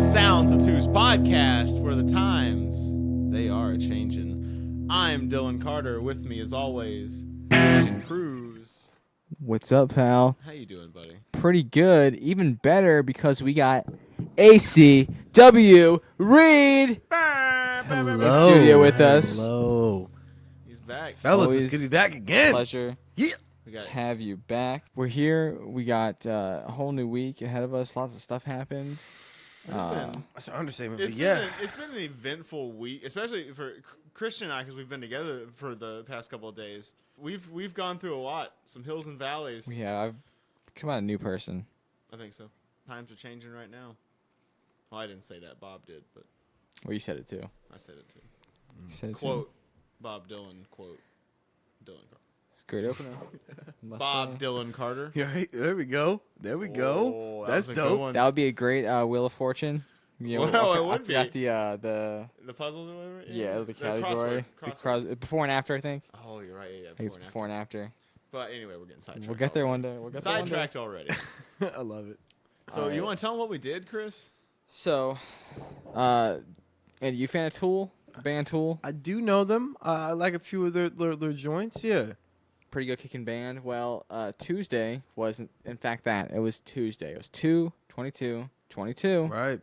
the Sounds Obtuse Podcast, where the times, they are changing. I'm Dylan Carter. With me, as always, Christian Cruz. What's up, pal? How you doing, buddy? Pretty good. Even better because we got A.C.W. Reeeeed in the studio with us. Hello. He's back. Fellas, Always it's good to be back again. Pleasure We got to have you back. We're here. We got a whole new week ahead of us. Lots of stuff happened. That's an understatement, It's but yeah. it's been an eventful week, especially for Christian and I, because we've been together for the past couple of days. We've gone through a lot, some hills and valleys. Yeah, I've come out a new person. I think so. Times are changing right now. Well, I didn't say that. Bob did, but Well, you said it too. I said it too. You said it Quote, too. Bob Dylan, quote, Dylan Carter. It's a great opener. Must Bob say. Dylan Carter. Yeah, there we go. There we go. Oh, that That's was a good dope. one. That would be a great Wheel of Fortune. Yeah, Well, it I would forgot be. the The puzzles or whatever? yeah the category. Crossword. Before and after, I think. Oh, you're right. Yeah, I think it's before and after. But anyway, we're getting sidetracked. We'll get there one day. We'll get there one day. Sidetracked already. I love it. So Alright. you want to tell them what we did, Chris? So, and you fan of Tool? Band Tool? I do know them. I like a few of their joints. Yeah. Pretty good kicking band. Well, Tuesday wasn't, in fact, that. It was Tuesday. It was 2/22/22. Right.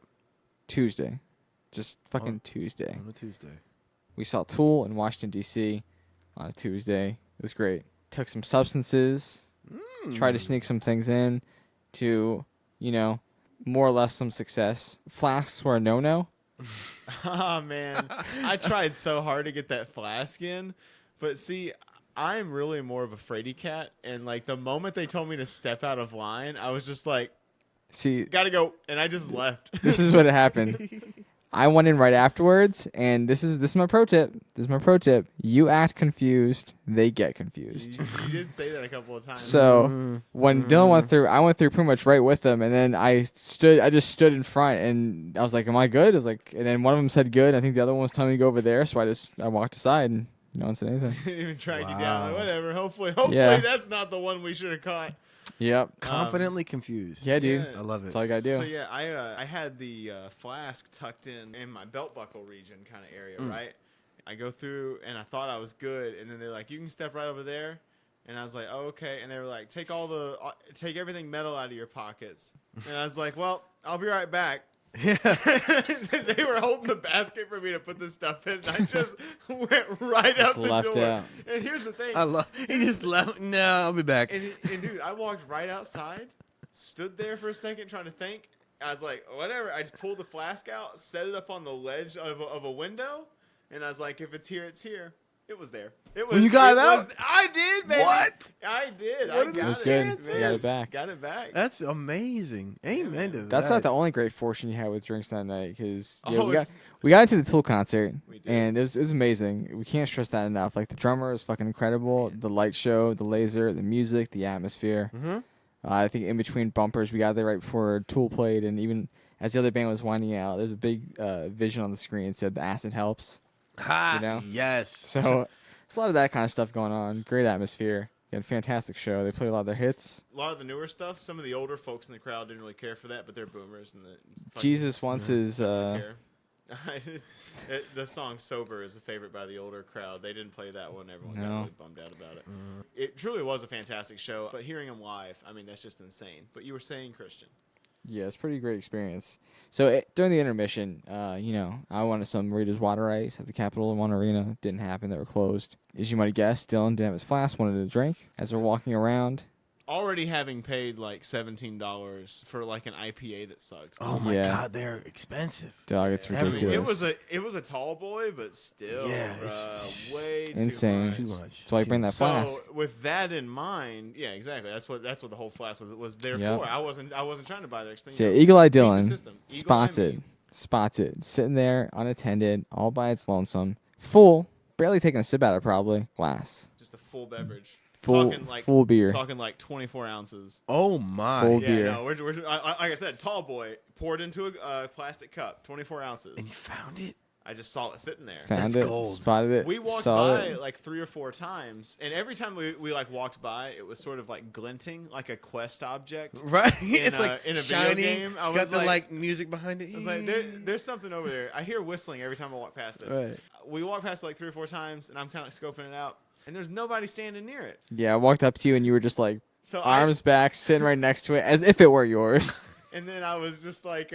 Tuesday. Just fucking Tuesday. On a Tuesday. We saw Tool in Washington, D.C. on a Tuesday. It was great. Took some substances. Tried to sneak some things in to, more or less some success. Flasks were a no-no. Oh, man. I tried so hard to get that flask in. But see, I'm really more of a fraidy cat. And, like, the moment they told me to step out of line, I was just like, See, gotta go. And I just left. this is what happened. I went in right afterwards, and this is my pro tip. This is my pro tip. You act confused, they get confused. You did say that a couple of times. So when Dylan went through, I went through pretty much right with him, and then I just stood in front, and I was like, "Am I good?" I was like, and then one of them said good. I think the other one was telling me to go over there, so I walked aside, and no one said anything. Didn't even track you down. Wow. Like, whatever. Hopefully Yeah. that's not the one we should have caught. Yep. Confidently confused. Yeah, dude. Yeah. I love it. That's all you gotta do. So yeah, I had the flask tucked in my belt buckle region kind of area, right? I go through and I thought I was good, and then they're like, "You can step right over there," and I was like, "Oh, okay." And they were like, "Take take everything metal out of your pockets," and I was like, "Well, I'll be right back." Yeah. They were holding the basket for me to put this stuff in, and I just went right out Just the left door. out. And here's the thing. I love. He just left. No, I'll be back. And dude, I walked right outside, stood there for a second trying to think. I was like, whatever. I just pulled the flask out, set it up on the ledge of a window, and I was like, if it's here, it's here. It was there. It was. When you got it out? I did, baby. What? I did. What I are got the It was it. good. chances? You got it back. Got it back. That's amazing. Amen to that. That's not the only great fortune you had with drinks that night, because Oh, we got into the Tool concert, We did. and it was amazing. We can't stress that enough. Like, the drummer is fucking incredible. The light show, the laser, the music, the atmosphere. Mm-hmm. I think in between bumpers, we got there right before Tool played, and even as the other band was winding out, there's a big vision on the screen that said "The acid helps." Ha. You know? Yes. So there's a lot of that kind of stuff going on. Great atmosphere. Again, fantastic show. They played a lot of their hits. A lot of the newer stuff. Some of the older folks in the crowd didn't really care for that, but they're boomers and Jesus wants his. care. The song "Sober" is a favorite by the older crowd. They didn't play that one. Everyone got No. really bummed out about it. It truly was a fantastic show, but hearing them live, I mean, that's just insane. But you were saying, Christian. Yeah, it's a pretty great experience. So during the intermission, I wanted some Rita's water ice at the Capitol One Arena. Didn't happen. They were closed. As you might have guessed, Dylan didn't have his flask, wanted a drink. As they're walking around, Already having paid like $17 for like an IPA that sucked. Oh my Yeah. God, they're expensive. dog, it's Every- ridiculous. It was a tall boy, but still, Yeah, it's way insane. too Too much. much. So I bring that So flask. with that in mind, yeah, exactly. That's what the whole flask was there Yep. for. I wasn't trying to buy their expensive. So Eagle Eye Beat the Dylan system. Eagle Eye spots it, sitting there unattended, all by its lonesome, full, barely taking a sip out of probably glass, just a full beverage. full full beer, Talking like 24 ounces. Oh my. Full Yeah, beer. no, like I said, tall boy poured into a plastic cup, 24 ounces. And you found it? I just saw it sitting there. Found That's it, gold. spotted it. We walked saw by it. like 3 or 4 times, and every time we like walked by, it was sort of like glinting, like a quest object. Right? It's like in a shiny. video game. It's got the like music behind it. I was like, there's something over there. I hear whistling every time I walk past it. Right. We walked past it like 3 or 4 times, and I'm kind of like scoping it out, and there's nobody standing near it. Yeah, I walked up to you and you were just like So arms back, sitting right next to it, as if it were yours. And then I was just like,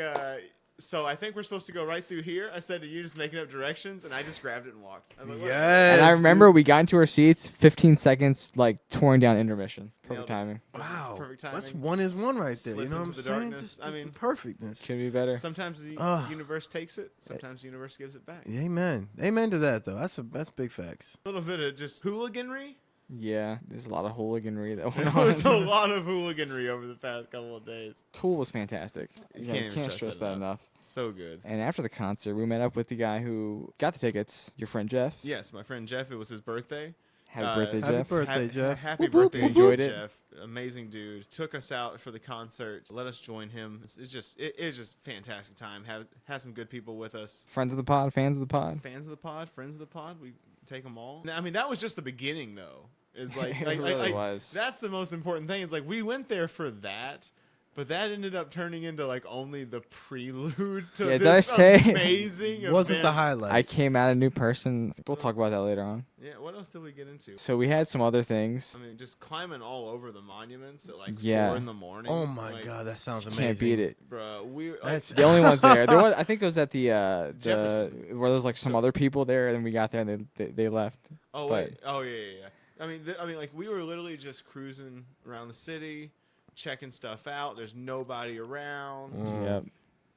so I think we're supposed to go right through here. I said to you, just making up directions, and I just grabbed it and walked. I was like, whatever. Yes. And I remember we got into our seats, 15 seconds, like touring down intermission. Perfect Nailed it. timing. Wow. Perfect timing. That's 1 is 1 right there. Slip You know what I'm into the saying? darkness. Just I the mean, perfectness. Could be better. Sometimes the universe takes it. Sometimes the universe gives it back. Amen. Amen to that though. That's big facts. A little bit of just hooliganry. Yeah, there's a lot of hooliganry that There went was a on. lot of hooliganry over the past couple of days. Tool was fantastic. You Yeah, can't even can't stress that enough. So good. And after the concert, we met up with the guy who got the tickets, your friend Jeff. Yes, my friend Jeff. It was his birthday. Happy birthday, Happy Jeff. birthday, Jeff. Happy Whoop, whoop, birthday, whoop, Enjoyed whoop, it. Jeff. Amazing dude. Took us out for the concert. Let us join him. It's just fantastic time. Had some good people with us. Friends of the pod, fans of the pod. Fans of the pod, friends of the pod. We take them all. I mean, that was just the beginning, though. It's like, It really was. That's the most important thing. It's like we went there for that, but that ended up turning into like only the prelude to Yeah, this did I say- amazing Wasn't the event. highlight. I came out a new person. We'll talk about that later on. Yeah, what else did we get into? So we had some other things. I mean, just climbing all over the monuments at like Yeah. 4 in the morning. Oh my Like, god, that sounds amazing. Can't beat it. bro. That's The only ones there. There was, I think it was at the Jefferson. where there's like some other people there, and then we got there and they left. Oh but- wait. Oh yeah. I mean, like we were literally just cruising around the city, checking stuff out. There's nobody around. Yep.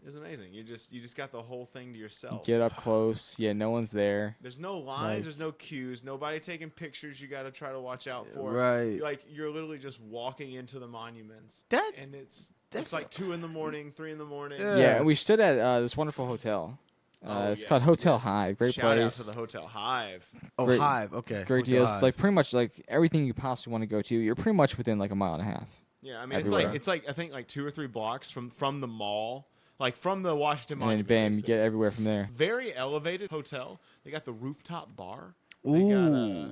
It was amazing. You just got the whole thing to yourself. Get up close. Yeah, no one's there. There's no lines. Like- There's no queues. Nobody taking pictures. You got to try to watch out for. Right. Like you're literally just walking into the monuments. That- and it's that's like 2 in the morning, 3 in the morning. Yeah. Yeah, and we stood at this wonderful hotel. Oh, It's yes, called Hotel yes. Hive. Great Shout place. out to the Hotel Hive. Oh, Great- Hive. Okay. Great Hotel deals. Hive. Like pretty much like everything you possibly want to go to. You're pretty much within like a mile and a half. Yeah, I mean Everywhere. it's like I think like 2 or 3 blocks from the mall, like from the Washington And then Monument. bam, you basically. get everywhere from there. Very elevated hotel. They got the rooftop bar. Ooh, They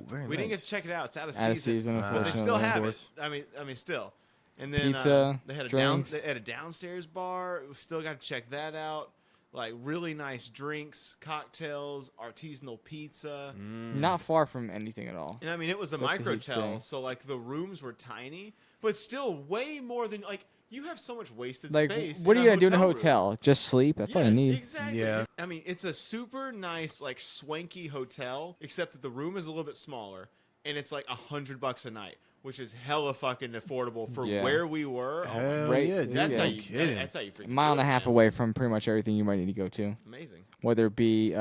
got, very we didn't get nice. to check it out. It's out of Out of season. season, But But they unfortunately. still have course. it. I mean, still. And then Pizza, they had drinks. they had a downstairs bar. We still got to check that out. Like really nice drinks, cocktails, artisanal pizza. Not far from anything at all. And I mean, it was a That's the huge microtel, thing. so like the rooms were tiny, but still way more than like you have so much wasted Like, space. what are you gonna do in a room. hotel? Just sleep? That's all you Yes, need. Exactly. Yeah. I mean, it's a super nice, like swanky hotel, except that the room is a little bit smaller, and it's like $100 a night, which is hella fucking affordable for Yeah. where we were. Oh my Hell God. Right. yeah, dude. That's Yeah. how No you. kidding. That's how you freaking A mile and do a it, half man. away from pretty much everything you might need to go to. Amazing. Whether it be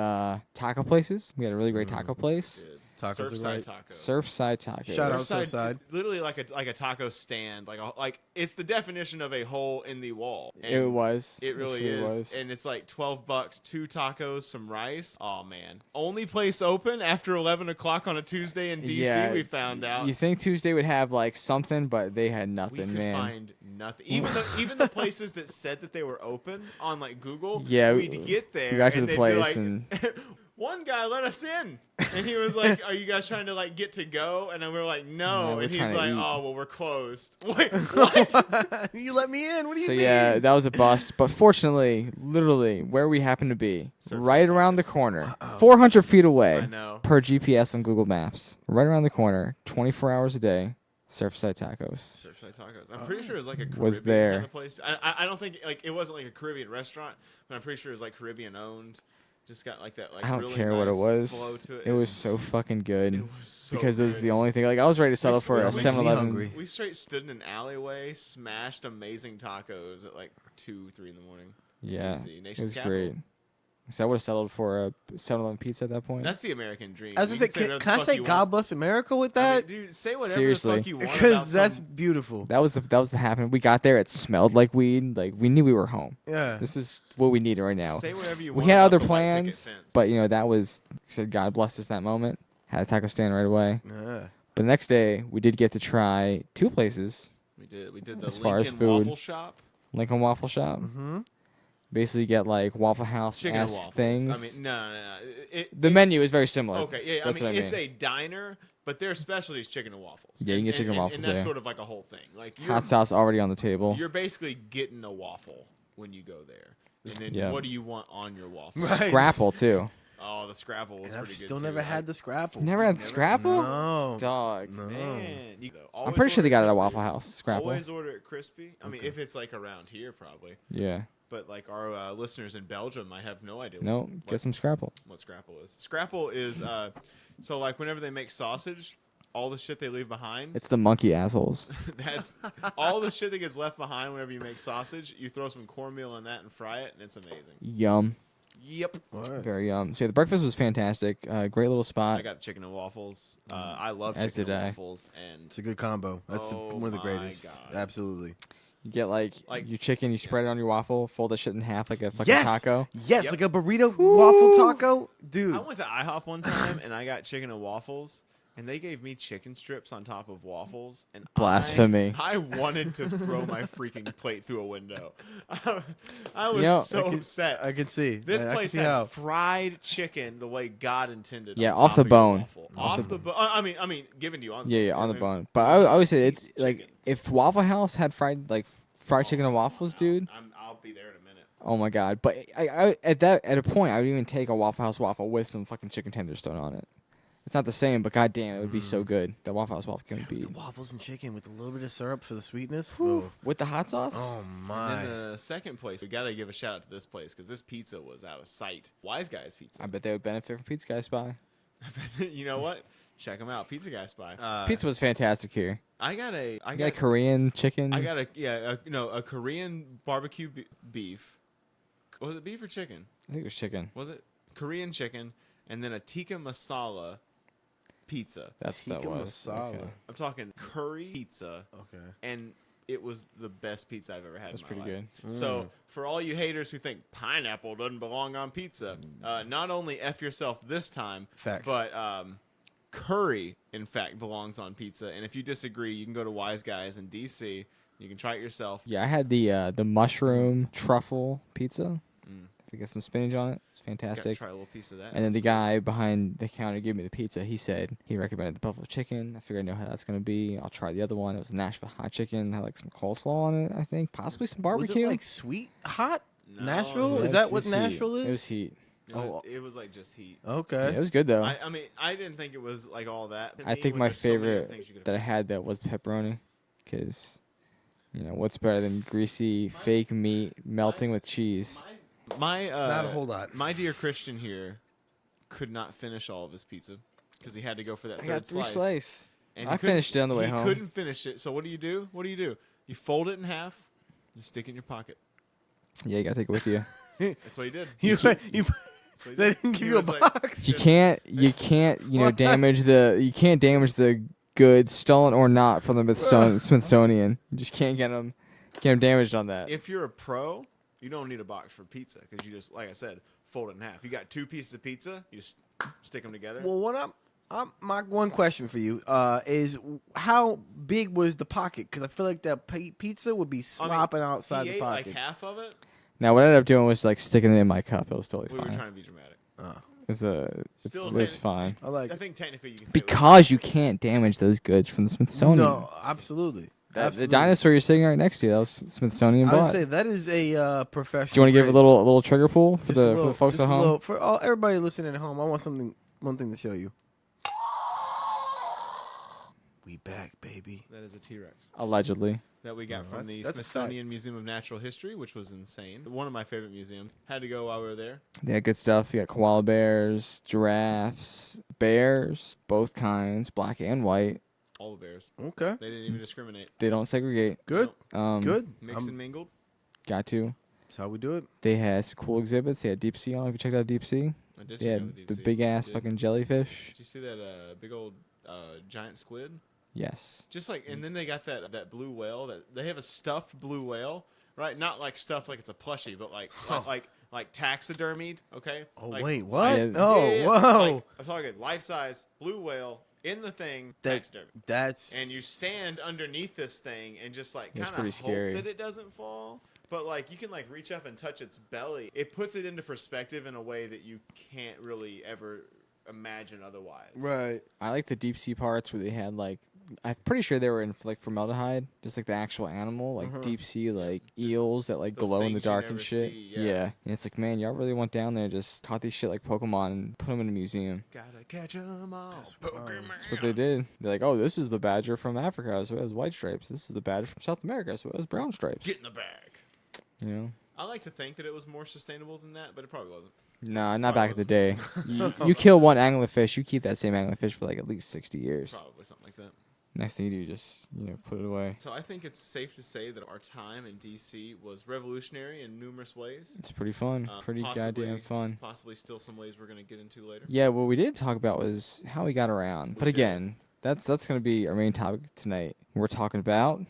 taco places. We had a really great taco place. Dude. Tacos are Surfside right. taco. Surfside tacos. Shout out Surfside. Literally like a taco stand, like it's the definition of a hole in the wall. It And was. It really sure is. was. And it's like $12, 2 tacos, some rice. Oh man. Only place open after 11 o'clock on a Tuesday in DC, Yeah, we found out. You think Tuesday would have like something, but they had We nothing, could man. find nothing. Even the places that said that they were open on like Google, Yeah, we'd get there. we got to and the they'd place be like, and- one guy let us in, and he was like, "Are you guys trying to like get to go?" And then we were like, No, "No," we're and he's trying to like, eat. "Oh well, we're closed." Wait, what? You let me in. What do you So mean? yeah, that was a bust. But fortunately, literally where we happened to be, Surfside right around the corner, 400 feet away I know. per GPS on Google Maps, right around the corner, 24 hours a day, Surfside Tacos. Surfside Tacos. I'm pretty sure it was like a Caribbean Was there. kind of place. I don't think like it wasn't like a Caribbean restaurant, but I'm pretty sure it was like Caribbean owned. Just got like that. Like I don't really care what it nice was. flow to it. It was so fucking good It was so because it was good. the only thing. Like I was ready to settle for a makes me 7-Eleven. hungry. We straight stood in an alleyway, smashed amazing tacos at like 2, 3 in the morning. Yeah, DC, it nation's was capital. great. So I would have settled for a 7-Eleven pizza at that point. That's the American dream. As I You said, whatever can I the say fuck you God want. bless America with I mean, that? dude, say whatever Seriously. the fuck you want. Because about that's some- beautiful. that was the happening. We got there, it smelled like weed. Like we knew we were home. Yeah. This is what we needed right now. Say whatever you We want. had about other the white picket plans, fence. but you know that was said God blessed us that moment. Had a taco stand right away. Yeah. But the next day we did get to try 2 places: we did the as far as Lincoln food. Waffle Shop. Lincoln Waffle Shop. Mm-hmm. basically get like Waffle Chicken and House-esque waffles. things. I mean, no. The menu is very similar. Okay, yeah. That's I mean, what it's a diner, but their specialty is chicken and waffles. Yeah, you can get chicken and waffles and that's there. sort of like a whole thing. Like hot sauce already on the table. You're basically getting a waffle when you go there. And then Yeah. what do you want on your waffle? Right. Scrapple too. Oh, the Scrapple was And I've pretty good still too. never had the Scrapple. Never had Scrapple? No. Dog. No. Man, I'm pretty sure they got it at Waffle House. Scrapple. Always order it crispy. I mean, if it's like around here, probably. Yeah. But like our listeners in Belgium might have no idea. No, get some Scrapple. What Scrapple is? Scrapple is so like whenever they make sausage, all the shit they leave behind. It's the monkey assholes. That's all the shit that gets left behind whenever you make sausage. You throw some cornmeal in that and fry it, and it's amazing. Yum. Yep. Very yum. So yeah, the breakfast was fantastic. Great little spot. I got chicken and waffles. I love As chicken did and I. waffles, and It's a good combo. That's Oh one of the my greatest. God. Absolutely. You get like your chicken, you spread it on your waffle, fold that shit in half like a fucking Yes. taco. Yes, Yep. like a burrito waffle taco, dude. I went to IHOP one time and I got chicken and waffles, and they gave me chicken strips on top of waffles. And Blasphemy. I wanted to throw my freaking plate through a window. I was You know, so upset. I can see. This I can place see had how. fried chicken the way God intended. Yeah, on off top the of your bone. waffle. Off the bone. I mean, given to you on. Yeah, bone. on the I mean, bone. But I always say it's piece of like chicken. if Waffle House had fried chicken and waffles, dude. I'll be there in a minute. Oh my god! But I at a point, I would even take a Waffle House waffle with some fucking chicken tenders thrown on it. It's not the same, but goddamn, it would be so good. The Waffle House waffle can be The waffles and chicken with a little bit of syrup for the sweetness. with the hot sauce. Oh And my. then the second place, we gotta give a shout out to this place because this pizza was out of sight. Wise Guys Pizza. I bet they would benefit from Pizza Guy Spy. You know what? Check them out, Pizza Guy Spy. Pizza was fantastic here. I got You got Korean chicken. a Korean barbecue beef. Was it beef or chicken? I think it was chicken. Was it Korean chicken and then a tikka masala pizza? That's what that Tikka was. masala. Okay. I'm talking curry pizza, Okay. and it was the best pizza I've ever had. That's in my pretty life. good. So for all you haters who think pineapple doesn't belong on pizza, not only F yourself this time, Facts. but curry, in fact, belongs on pizza. And if you disagree, you can go to Wise Guys in DC. You can try it yourself. Yeah, I had the mushroom truffle pizza. If you get some spinach on it, it's Got to fantastic. try a little piece of that. And then the guy behind the counter gave me the pizza. He said he recommended the buffalo chicken. I figured I know how that's gonna be. I'll try the other one. It was Nashville hot chicken. Had like some coleslaw on it. I think possibly some Was barbecue. it like sweet hot? No, Nashville? it Is that It what was heat. Nashville is? It was heat. it was like just heat. Okay. Yeah, it was good though. I mean, I didn't think it was like all that. To I me, think when my there's so many other favorite things you could that I had that was the pepperoni, because what's better than greasy fake meat melting with cheese? My Not a whole lot. My dear Christian here could not finish all of his pizza because he had to go for that I third got 3 slice. slices. And I he couldn't- finished it on the way he home. couldn't finish it. So what do? You fold it in half. You stick it in your pocket. Yeah, you gotta take it with you. That's what he did. You, That's you, what he they did. didn't He give you a was like- box. You can't damage the goods, stolen or not, from the Smithsonian. You just can't get them damaged on that. If you're a pro, you don't need a box for pizza because you just, like I said, fold it in half. You got 2 pieces of pizza, you just stick them together. Well, what my one question for you is how big was the pocket? Because I feel like that pizza would be slopping outside he the ate pocket. like half of it. Now, what I ended up doing was like sticking it in my cup. It was totally We were fine. trying to be dramatic. It was fine. I like I think technically you can say Because you can't damage those goods from the Smithsonian. No, absolutely. The Absolutely. dinosaur you're sitting right next to, that was Smithsonian I would bought. say that is a professional. Do you want to give a grade. little trigger pull for Just a the little- folks just at a home? little- for everybody listening at home, I want one thing to show you. We back, baby. that is a T-Rex Allegedly. that we got No, from the that's a Smithsonian Museum of Natural History, which was insane. One of my favorite museums. Had to go while we were there. They had good stuff. You got koala bears, giraffes, bears, both kinds, black and white. All the bears. Okay, They didn't even discriminate. They don't segregate. good, good. Mixed and mingled. Got to. That's how we do it. They had some cool exhibits. They had deep sea on. If you checked out deep sea, I did they check out had the the deep sea. big ass Did. fucking jellyfish. Did you see that big old giant squid? Yes. Just like, and then they got that blue whale. That they have a stuffed blue whale, right? Not like stuffed like it's a plushie, but like taxidermied. Okay. Oh Like, wait, what? Yeah. Oh, yeah, whoa. like, I'm talking life size blue whale in the thing, That- taxidermy. That's And you stand underneath this thing and just like That's kind pretty of hope scary. that it doesn't fall. But like you can like reach up and touch its belly. It puts it into perspective in a way that you can't really ever imagine otherwise. Right. I like the deep sea parts where they had like, I'm pretty sure they were in like formaldehyde, just like the actual animal, like deep sea like eels that like Those glow in the things you dark and never shit. see, yeah. yeah. And it's like, man, y'all really went down there, and just caught these shit like Pokemon and put them in a museum. Gotta catch 'em all. That's what they did. They're like, oh, this is the badger from Africa, so it has white stripes. This is the badger from South America, so it has brown stripes. Get in the bag. You know? I like to think that it was more sustainable than that, but it probably wasn't. Nah, not back in the day. You kill one anglerfish, you keep that same anglerfish for like at least 60 years. Probably something like that. Next thing you do, you just put it away. So I think it's safe to say that our time in DC was revolutionary in numerous ways. It's pretty fun. Pretty goddamn fun. Possibly still some ways we're going to get into later. Yeah, what we didn't talk about was how we got around. But again, that's going to be our main topic tonight. We're talking about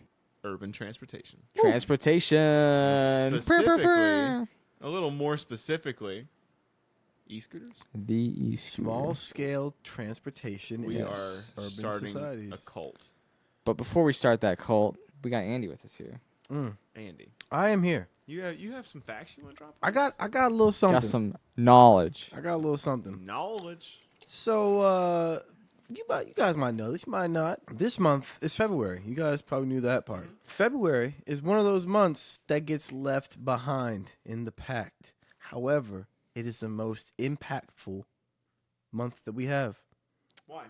Urban transportation. Transportation. Specifically, a little more specifically, e-scooters. The e-scooter. Small scale transportation. We in are urban starting societies. a cult. But before we start that cult, we got Andy with us here. Andy, I am here. you have some facts you want to drop? I got a little something. Got some knowledge. I got a little something. Knowledge. So, you guys might know this, you might not. This month is February. You guys probably knew that part. February is one of those months that gets left behind in the pact. However, it is the most impactful month that we have. Why?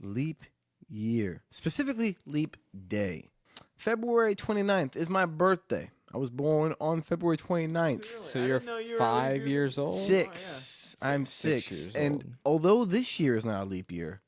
Leap year. Specifically, leap day. February 29th is my birthday. I was born on February 29th. So you're 5 years old? Six. I'm 6 six. years And old. although this year is not a leap year,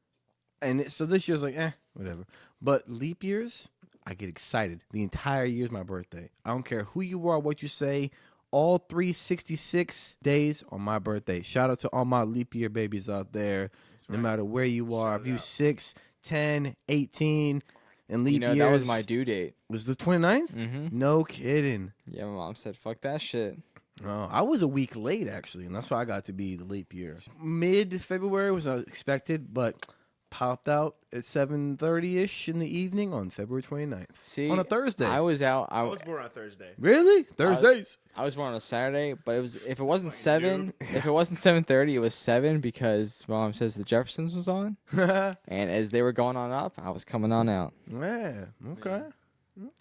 so this year's like, whatever. But leap years, I get excited. The entire year is my birthday. I don't care who you are, what you say. All 366 days on my birthday. Shout out to all my leap year babies out there. No matter where you are. If you 6, 10, 18, and leap years. that was my due date. Was the 29th? Mm-hmm. No kidding. Yeah, my mom said, fuck that shit. Oh, I was a week late, actually, and that's why I got to be the leap year. Mid-February was expected, but popped out at 7:30-ish in the evening on February 29th. See, on a Thursday. I was out. I was born on a Thursday. Really? Thursdays? I was born on a Saturday, but it was if it wasn't 7, if it wasn't 7:30, it was 7 because my mom says the Jeffersons was on, and as they were going on up, I was coming on out. Yeah, okay.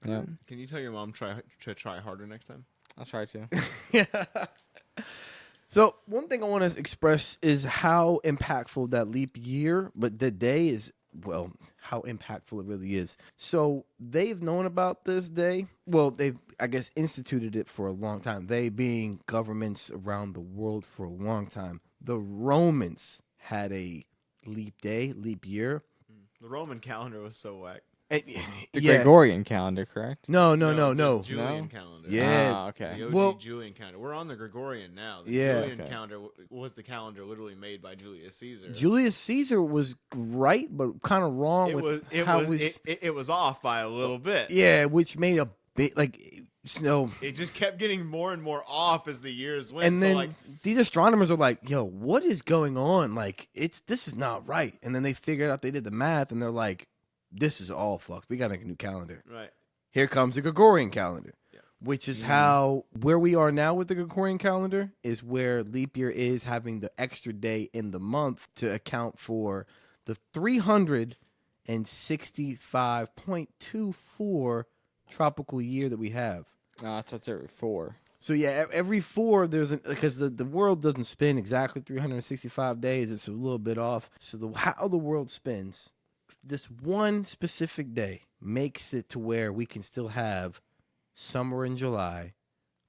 Yeah, Can you tell your mom to try harder next time? I'll try to. Yeah. So one thing I want to express is how impactful that leap year, but the day is, well, how impactful it really is. So they've known about this day. Well, they've, I guess, instituted it for a long time. They being governments around the world for a long time. The Romans had a leap day, leap year. The Roman calendar was so whack. The Gregorian calendar, correct? No. The Julian No? calendar. Yeah. Ah, okay. The OG Well- Julian calendar. We're on the Gregorian now. The Yeah. Julian Okay. calendar was the calendar literally made by Julius Caesar. Julius Caesar was right, but kind of wrong It was off by a little bit. Yeah, which made a bit like so. It just kept getting more and more off as the years went. And so then like, these astronomers are like, "Yo, what is going on? Like, this is not right." And then they figured out, they did the math, and they're like, "This is all fucked. We gotta make a new calendar." right. Here comes the Gregorian calendar, Yeah. which is how where we are now with the Gregorian calendar is where leap year is having the extra day in the month to account for the 365.24 tropical year that we have. No, that's what's every 4. So yeah, every 4 there's because the world doesn't spin exactly 365 days. It's a little bit off. So how the world spins, this one specific day makes it to where we can still have summer in July,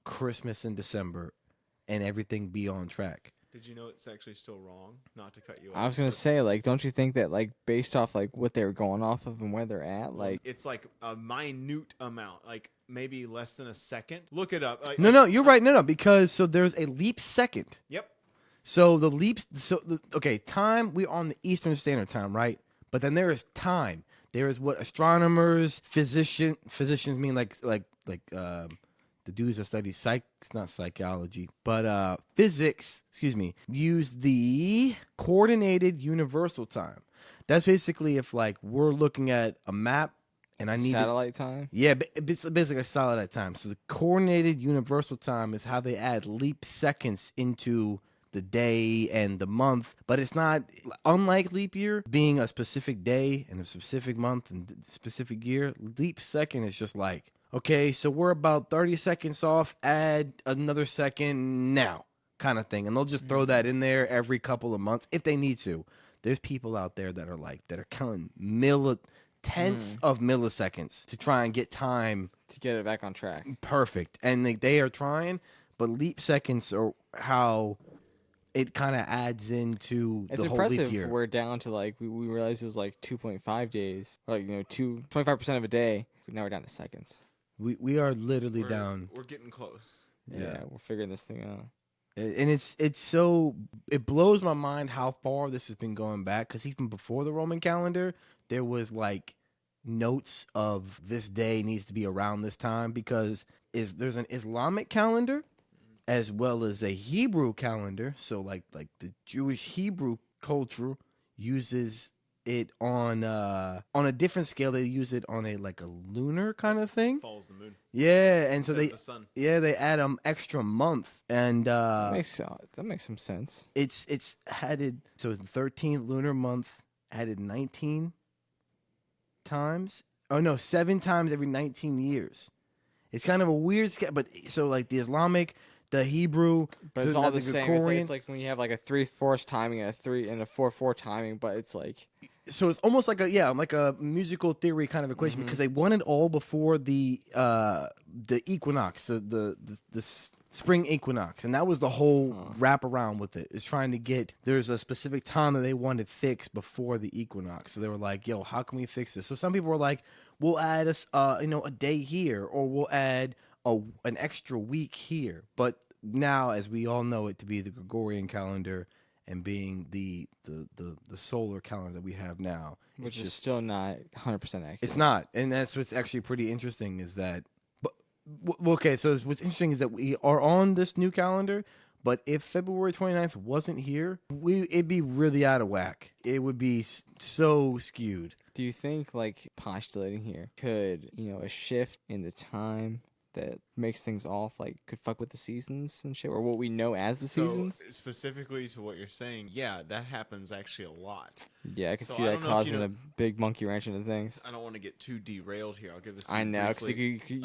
Christmas in December, and everything be on track. Did you know it's actually still wrong? Not to cut you off. I was gonna say, like, don't you think that, like, based off like what they were going off of and where they're at, like, it's like a minute amount, like maybe less than a second. Look it up. Like, No, you're right. No, because so there's a leap second. Yep. So the leaps. Okay, time. We're on the Eastern Standard Time, right? But then there is time. There is what astronomers, physicians mean like the dudes that study not psychology, but physics, use the coordinated universal time. That's basically if like we're looking at a map and I need satellite time. Yeah, it's basically a satellite time. So the coordinated universal time is how they add leap seconds into the day and the month, but it's not unlike leap year being a specific day and a specific month and specific year. Leap second is just like, okay, so we're about 30 seconds off, add another second now kind of thing. And they'll just throw that in there every couple of months if they need to. There's people out there that are counting tenths of milliseconds to try and get time to get it back on track. Perfect. And they are trying, but leap seconds are how it kind of adds into the whole leap year. We're down to like we realized it was like 2.5 days, like 25% of a day. Now we're down to seconds. We are literally down. We're getting close. Yeah, we're figuring this thing out. And it blows my mind how far this has been going back, because even before the Roman calendar, there was like notes of this day needs to be around this time, because there's an Islamic calendar as well as a Hebrew calendar. So like the Jewish Hebrew culture uses it on a different scale. They use it on a lunar kind of thing. Follows the moon. Yeah, and so the sun. they add extra month, and that makes some sense. It's added, so it's the 13th lunar month added 19 times. Oh no, 7 times every 19 years. It's kind of a weird scale, but so like the Islamic, the Hebrew, but it's all the same. It's like when you have like a 3/4 timing and a 3 and a 4/4 timing, but it's like. So it's almost like a musical theory kind of equation, because they won it all before the equinox, the spring equinox, and that was the whole wrap around with it. Is trying to get, there's a specific time that they wanted fixed before the equinox. So they were like, "Yo, how can we fix this?" So some people were like, "We'll add a day here, or we'll add an extra week here." But now, as we all know it to be the Gregorian calendar, and being the solar calendar that we have now, which is still not 100% accurate. It's not, and that's what's actually pretty interesting is that. But okay, so what's interesting is that we are on this new calendar, but if February 29th wasn't here, it'd be really out of whack. It would be so skewed. Do you think, like, postulating here, could a shift in the time that makes things off, like, could fuck with the seasons and shit, or what we know as the seasons? Specifically to what you're saying, yeah, that happens actually a lot. Yeah, I can see that causing a big monkey wrench into things. I don't want to get too derailed here. I'll give this to I you know, because briefly.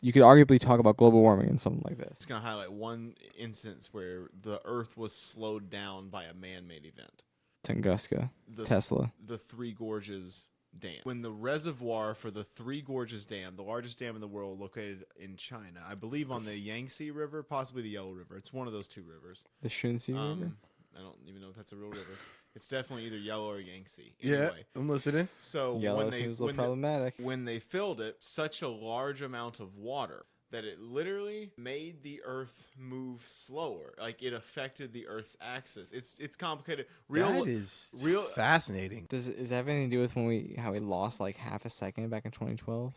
you could arguably talk about global warming and something like this. Just going to highlight one instance where the Earth was slowed down by a man-made event. Tunguska, Tesla. The Three Gorges Dam. When the reservoir for the Three Gorges Dam, the largest dam in the world located in China, I believe on the Yangtze River, possibly the Yellow River. It's one of those two rivers. The Shunxi River? I don't even know if that's a real river. It's definitely either Yellow or Yangtze. Yeah, I'm listening. So Yellow seems a little problematic. When they filled it, such a large amount of water that it literally made the Earth move slower. Like, it affected the Earth's axis. It's complicated. That is fascinating. Does that have anything to do with how we lost like half a second back in 2012?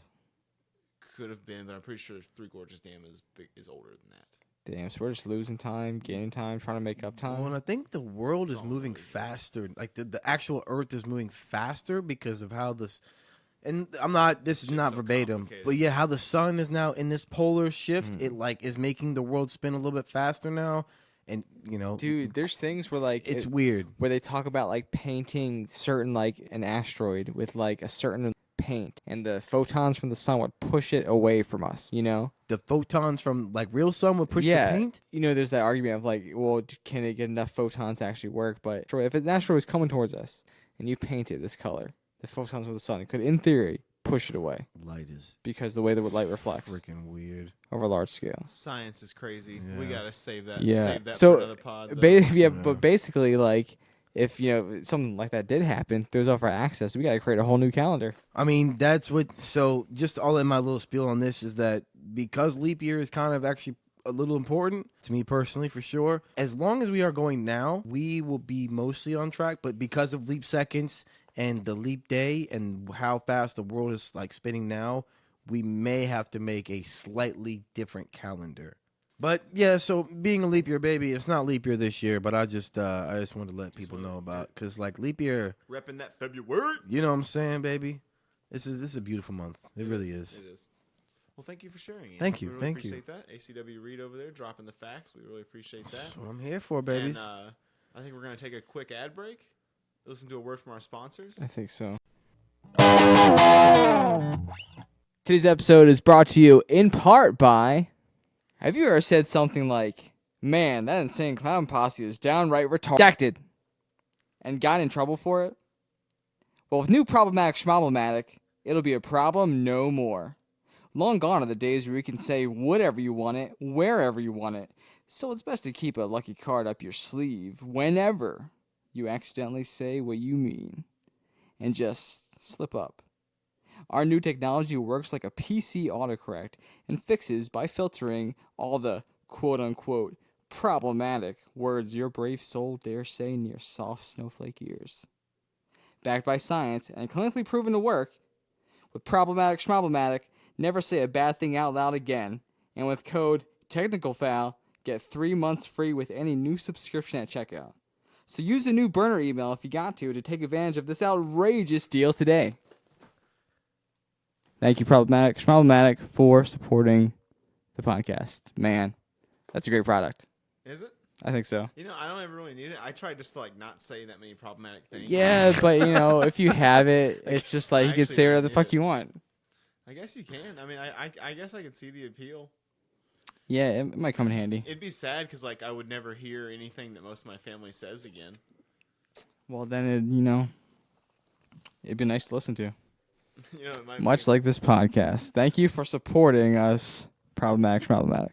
Could have been, but I'm pretty sure Three Gorges Dam is older than that. Damn, so we're just losing time, gaining time, trying to make up time. Well, and I think the world is moving faster. Like the actual Earth is moving faster because of how this. And this is not verbatim, but yeah, how the sun is now in this polar shift, it like is making the world spin a little bit faster now. And dude, there's things where like it's weird where they talk about like painting certain like an asteroid with like a certain paint, and the photons from the sun would push it away from us. The photons from like real sun would push the paint. There's that argument of like, well, can it get enough photons to actually work? But if an asteroid is coming towards us and you paint it this color, the photons of the sun could, in theory, push it away. Light is because the way the light reflects. Freaking weird. Over a large scale. Science is crazy. Yeah. We gotta save that. Yeah. Save that for another pod. But basically, like, if something like that did happen, there's off our access, we gotta create a whole new calendar. I mean, that's what. So, just all in my little spiel on this is that because leap year is kind of actually a little important to me personally, for sure. As long as we are going now, we will be mostly on track. But because of leap seconds and the leap day and how fast the world is like spinning now, we may have to make a slightly different calendar. But yeah, so being a leap year baby, it's not leap year this year, but I just wanted to let people know about, because like leap year, repping that February. You know what I'm saying, baby? This is a beautiful month. It really is. It is. Well, thank you for sharing. Ian. Thank you. We really Thank you. appreciate that. A.C.W. Reed over there dropping the facts. We really appreciate that. That's what I'm here for, babies. And I think we're going to take a quick ad break. Listen to a word from our sponsors. I think so. Today's episode is brought to you in part by... Have you ever said something like, man, that insane clown posse is downright retarded, and got in trouble for it? Well, with new Problematic Schmoblematic, it'll be a problem no more. Long gone are the days where you can say whatever you want it, wherever you want it, so it's best to keep a lucky card up your sleeve whenever you accidentally say what you mean, and just slip up. Our new technology works like a PC autocorrect and fixes by filtering all the quote-unquote problematic words your brave soul dare say in your soft snowflake ears. Backed by science and clinically proven to work, with Problematic Schmoblematic, never say a bad thing out loud again, and with code TECHNICALFOUL, get 3 months free with any new subscription at checkout. So use a new burner email if you got to take advantage of this outrageous deal today. Thank you, Problematic Schmoblematic, for supporting the podcast. Man, that's a great product. Is it? I think so. You know, I don't ever really need it. I try just to not say that many problematic things. Yeah, but if you have it, it's just like you can say whatever the fuck you want. I guess you can. I mean, I guess I could see the appeal. Yeah, it might come in handy. It'd be sad because I would never hear anything that most of my family says again. Well, then it'd be nice to listen to. It might Much like this podcast. Thank you for supporting us, Problematic Schmoblematic.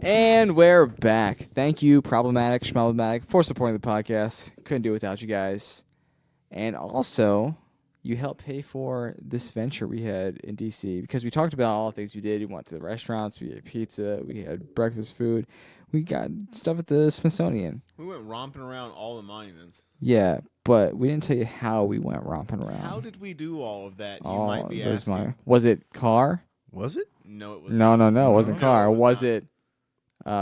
And we're back. Thank you, Problematic Schmoblematic, for supporting the podcast. Couldn't do it without you guys. And also, you helped pay for this venture we had in D.C. because we talked about all the things we did. We went to the restaurants. We had pizza. We had breakfast food. We got stuff at the Smithsonian. We went romping around all the monuments. Yeah, but we didn't tell you how we went romping around. How did we do all of that? You might be there's asking. Was it car? Was it? No, it wasn't. No, it wasn't car. No, it was not. it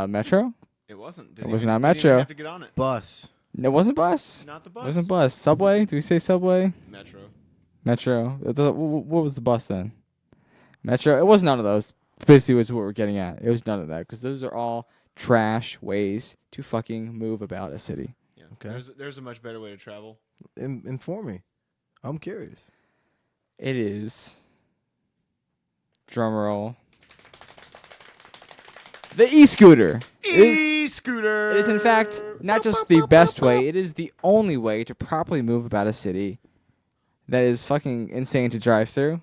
Metro? It wasn't. It was not Didn't Metro. even have to get on it. Bus. It wasn't bus. Not the It bus. wasn't bus. Subway? Do we say subway? Metro. What was the bus then? Metro? It was none of those. Basically was what we're getting at. It was none of that because those are all trash ways to fucking move about a city. Yeah. Okay. There's a much better way to travel. Inform me. I'm curious. It is. Drumroll. The e-scooter. E-scooter. It is, in fact, not just the best way, it is the only way to properly move about a city that is fucking insane to drive through.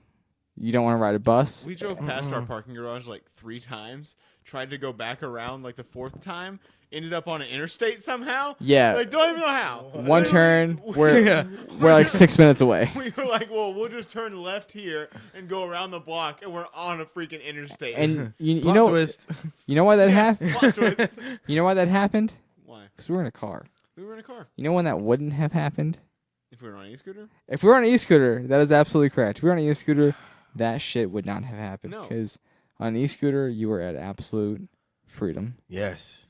You don't want to ride a bus. We drove past our parking garage 3 times. Tried to go back around the 4th time. Ended up on an interstate somehow. Yeah. Don't even know how. One turn, we're 6 minutes away. We were like, well, we'll just turn left here and go around the block, and we're on a freaking interstate. And you Plot know, twist. you know why that happened? Plot twist. You know why that happened? Why? Because we were in a car. We were in a car. You know when that wouldn't have happened? If we were on an e-scooter? If we were on an e-scooter, that is absolutely correct. If we were on an e-scooter, that shit would not have happened. No. Because on an e-scooter, you were at absolute freedom. Yes.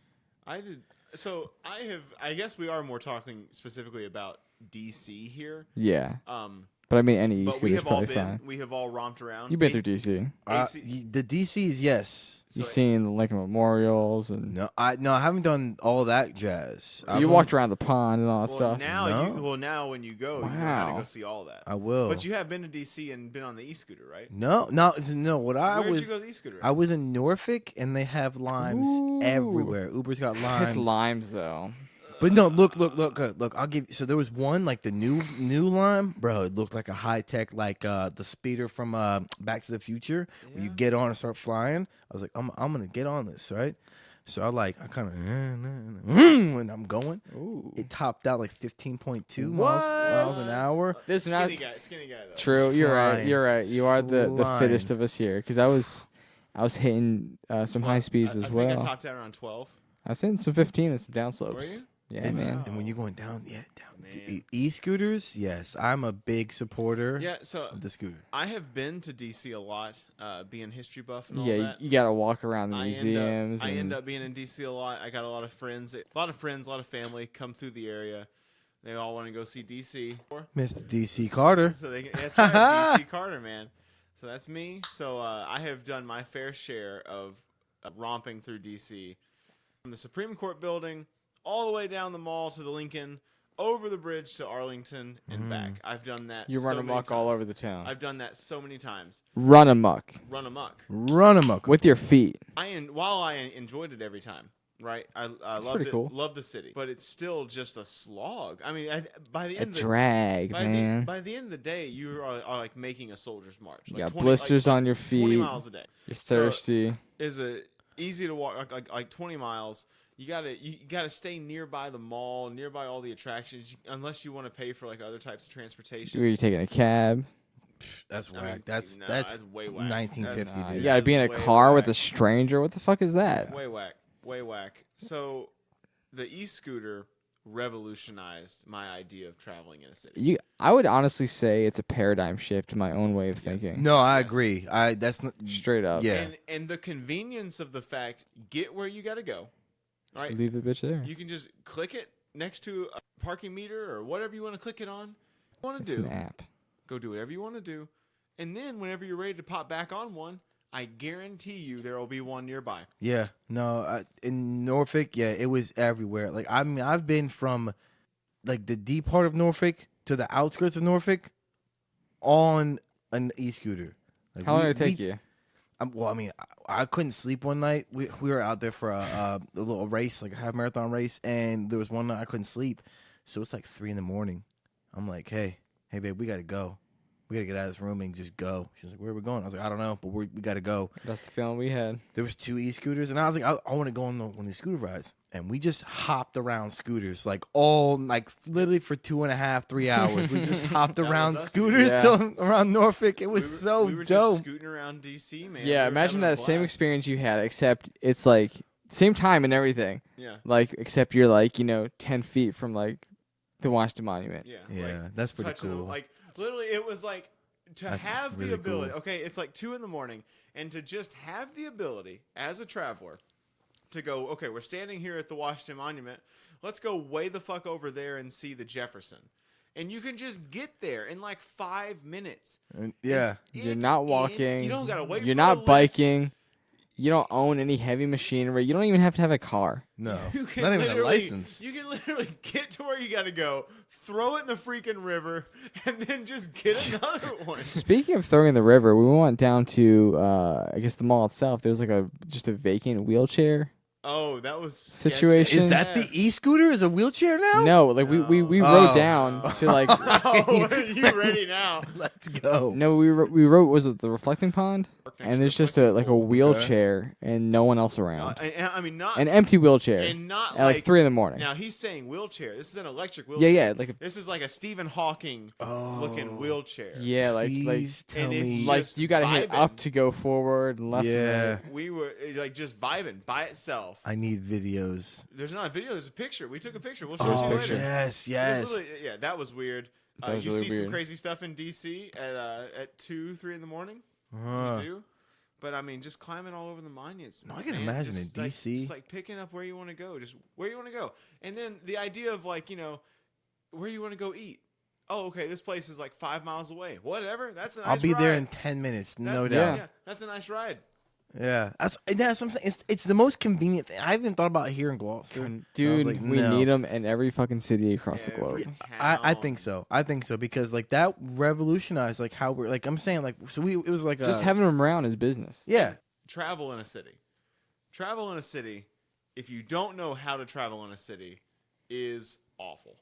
I did. So I guess we are more talking specifically about DC here. Yeah. But I mean, any But e-scooter is probably we fine. have all romped around. You've been through DC. The DCs, yes. You've seen the Lincoln Memorials and No, I haven't done all that jazz. you walked around the pond and all that stuff. Now when you go, you know how to Wow. go see all that. I will. But you have been to DC and been on the e-scooter, right? No. What I Where did was, you go to the e-scooter? I was in Norfolk, and they have limes Ooh. everywhere. Uber's got limes. It's limes though. But no, look. I'll give. So there was one the new lime, bro. It looked like a high tech, the speeder from Back to the Future. Where you get on and start flying. I was like, I'm gonna get on this, right? So I kind of when I'm going. Ooh. It topped out 15.2 What? miles an hour. This is not Skinny guy though. true. You're right. Flying. You're right. You are the Flying. fittest of us here because I was hitting some high speeds as I well. think I topped out around 12. I was hitting some 15 and some downslopes. Were you? Yeah, man. And when you're going down, Man. e-scooters, yes, I'm a big supporter Yeah, so of the scooter. I have been to DC a lot, being history buff and all Yeah, that. you gotta walk around the I museums. end up being in DC a lot. I got a lot of friends, a lot of family come through the area. They all want to go see DC. Mr. DC Carter. So that's right, DC Carter, man. So that's me. So I have done my fair share of romping through DC, from the Supreme Court building all the way down the mall to the Lincoln, over the bridge to Arlington and back. I've done that. You run amok all over the town. I've done that so many times. Run amok. Run amok. Run amok. With your feet. While I enjoyed it every time. Right, I loved it. Cool. Love the city, but it's still just a slog. I mean, by the end, man. By the end of the day, you are like making a soldier's march. You like got blisters on your feet. 20 miles a day. You're thirsty. So is it easy to walk like 20 miles? You gotta stay nearby the mall, nearby all the attractions, unless you want to pay for like other types of transportation. Are you taking a cab? That's whack. I mean, That's way whack. 1950, dude. You gotta be in a car with a stranger. What the fuck is that? Way whack. Way whack. So, the e-scooter revolutionized my idea of traveling in a city. I would honestly say it's a paradigm shift in my own way of thinking. No, I agree. That's not Straight up. Yeah. And the convenience of the fact, get where you got to go. Just Right? leave the bitch there. You can just click it next to a parking meter or whatever you want to click it on. Want to It's do? an app. Go do whatever you want to do, and then whenever you're ready to pop back on one, I guarantee you there will be one nearby. Yeah, no, in Norfolk, yeah, it was everywhere. Like, I mean, I've been from, like, the deep part of Norfolk to the outskirts of Norfolk on an e-scooter. Like, How long did it take you? Well, I mean, I couldn't sleep one night. We were out there for a little race, like a half marathon race, and there was one night I couldn't sleep. So it's like 3 a.m. I'm like, hey, babe, we got to go. We got to get out of this room and just go. She's like, where are we going? I was like, I don't know, but we got to go. That's the feeling we had. There was 2 e-scooters, and I was like, I want to go on one of these scooter rides. And we just hopped around scooters, like literally for 2.5, 3 hours. We just hopped around us, scooters yeah. till around Norfolk. It was we were dope. just scooting around DC, man. Yeah, We were imagine having a that same blast. experience you had, except it's like same time and everything. Yeah. Like, except you're like, 10 feet from like the Washington Monument. Yeah. Yeah, like, that's pretty touching cool. Like literally, it was like to That's have really the ability. cool. Okay, it's like 2 a.m, and to just have the ability as a traveler to go. Okay, we're standing here at the Washington Monument. Let's go way the fuck over there and see the Jefferson. And you can just get there in like 5 minutes. Yeah. You're not walking. You don't gotta wait. You're for not the lift. biking. You don't own any heavy machinery. You don't even have to have a car. No, You can not even a literally- license. You can literally get to where you gotta go, throw it in the freaking river, and then just get another one. Speaking of throwing in the river, we went down to I guess the mall itself. There's like just a vacant wheelchair. Oh, that was Situation. Is that the e-scooter? Is a wheelchair now? No, like we Oh. rode down to like Oh, you ready now? Let's go. no we rode was it the reflecting pond? And there's just a wheelchair and no one else around. And I mean, not An empty wheelchair. and not At like 3 a.m. Now he's saying wheelchair. This is an electric Yeah, wheelchair. yeah, like This is like a Stephen Hawking looking wheelchair. yeah, like Please tell and it's me. like- like you gotta hit vibing. up to go forward and left. and Yeah. right. We were like just vibing by itself. I need videos. There's not a video. There's a picture. We took a picture. We'll show Oh, you later. yes, It was yes. literally- yeah, that was weird. That was you really see some weird. crazy stuff in DC at 2, 3 in the morning. Uh, You do. But I mean, just climbing all over the monuments. No, I can man. imagine Just, in like, DC. just like picking up where you want to go, just where you want to go, and then the idea of like where you want to go eat. Oh, okay, this place is like 5 miles away. Whatever, that's a nice I'll be ride. there in 10 minutes, no That- doubt. Yeah, that's a nice ride. Yeah, that's what I'm saying. It's the most convenient thing. I even thought about here in Gloucester. Dude, like, we no. need them in every fucking city across the globe. Every I town. think so. I think so because like that revolutionized like how we're like I'm saying like so it was like Just having them around is business. yeah Travel in a city. Travel in a city, if you don't know how to travel in a city, is awful.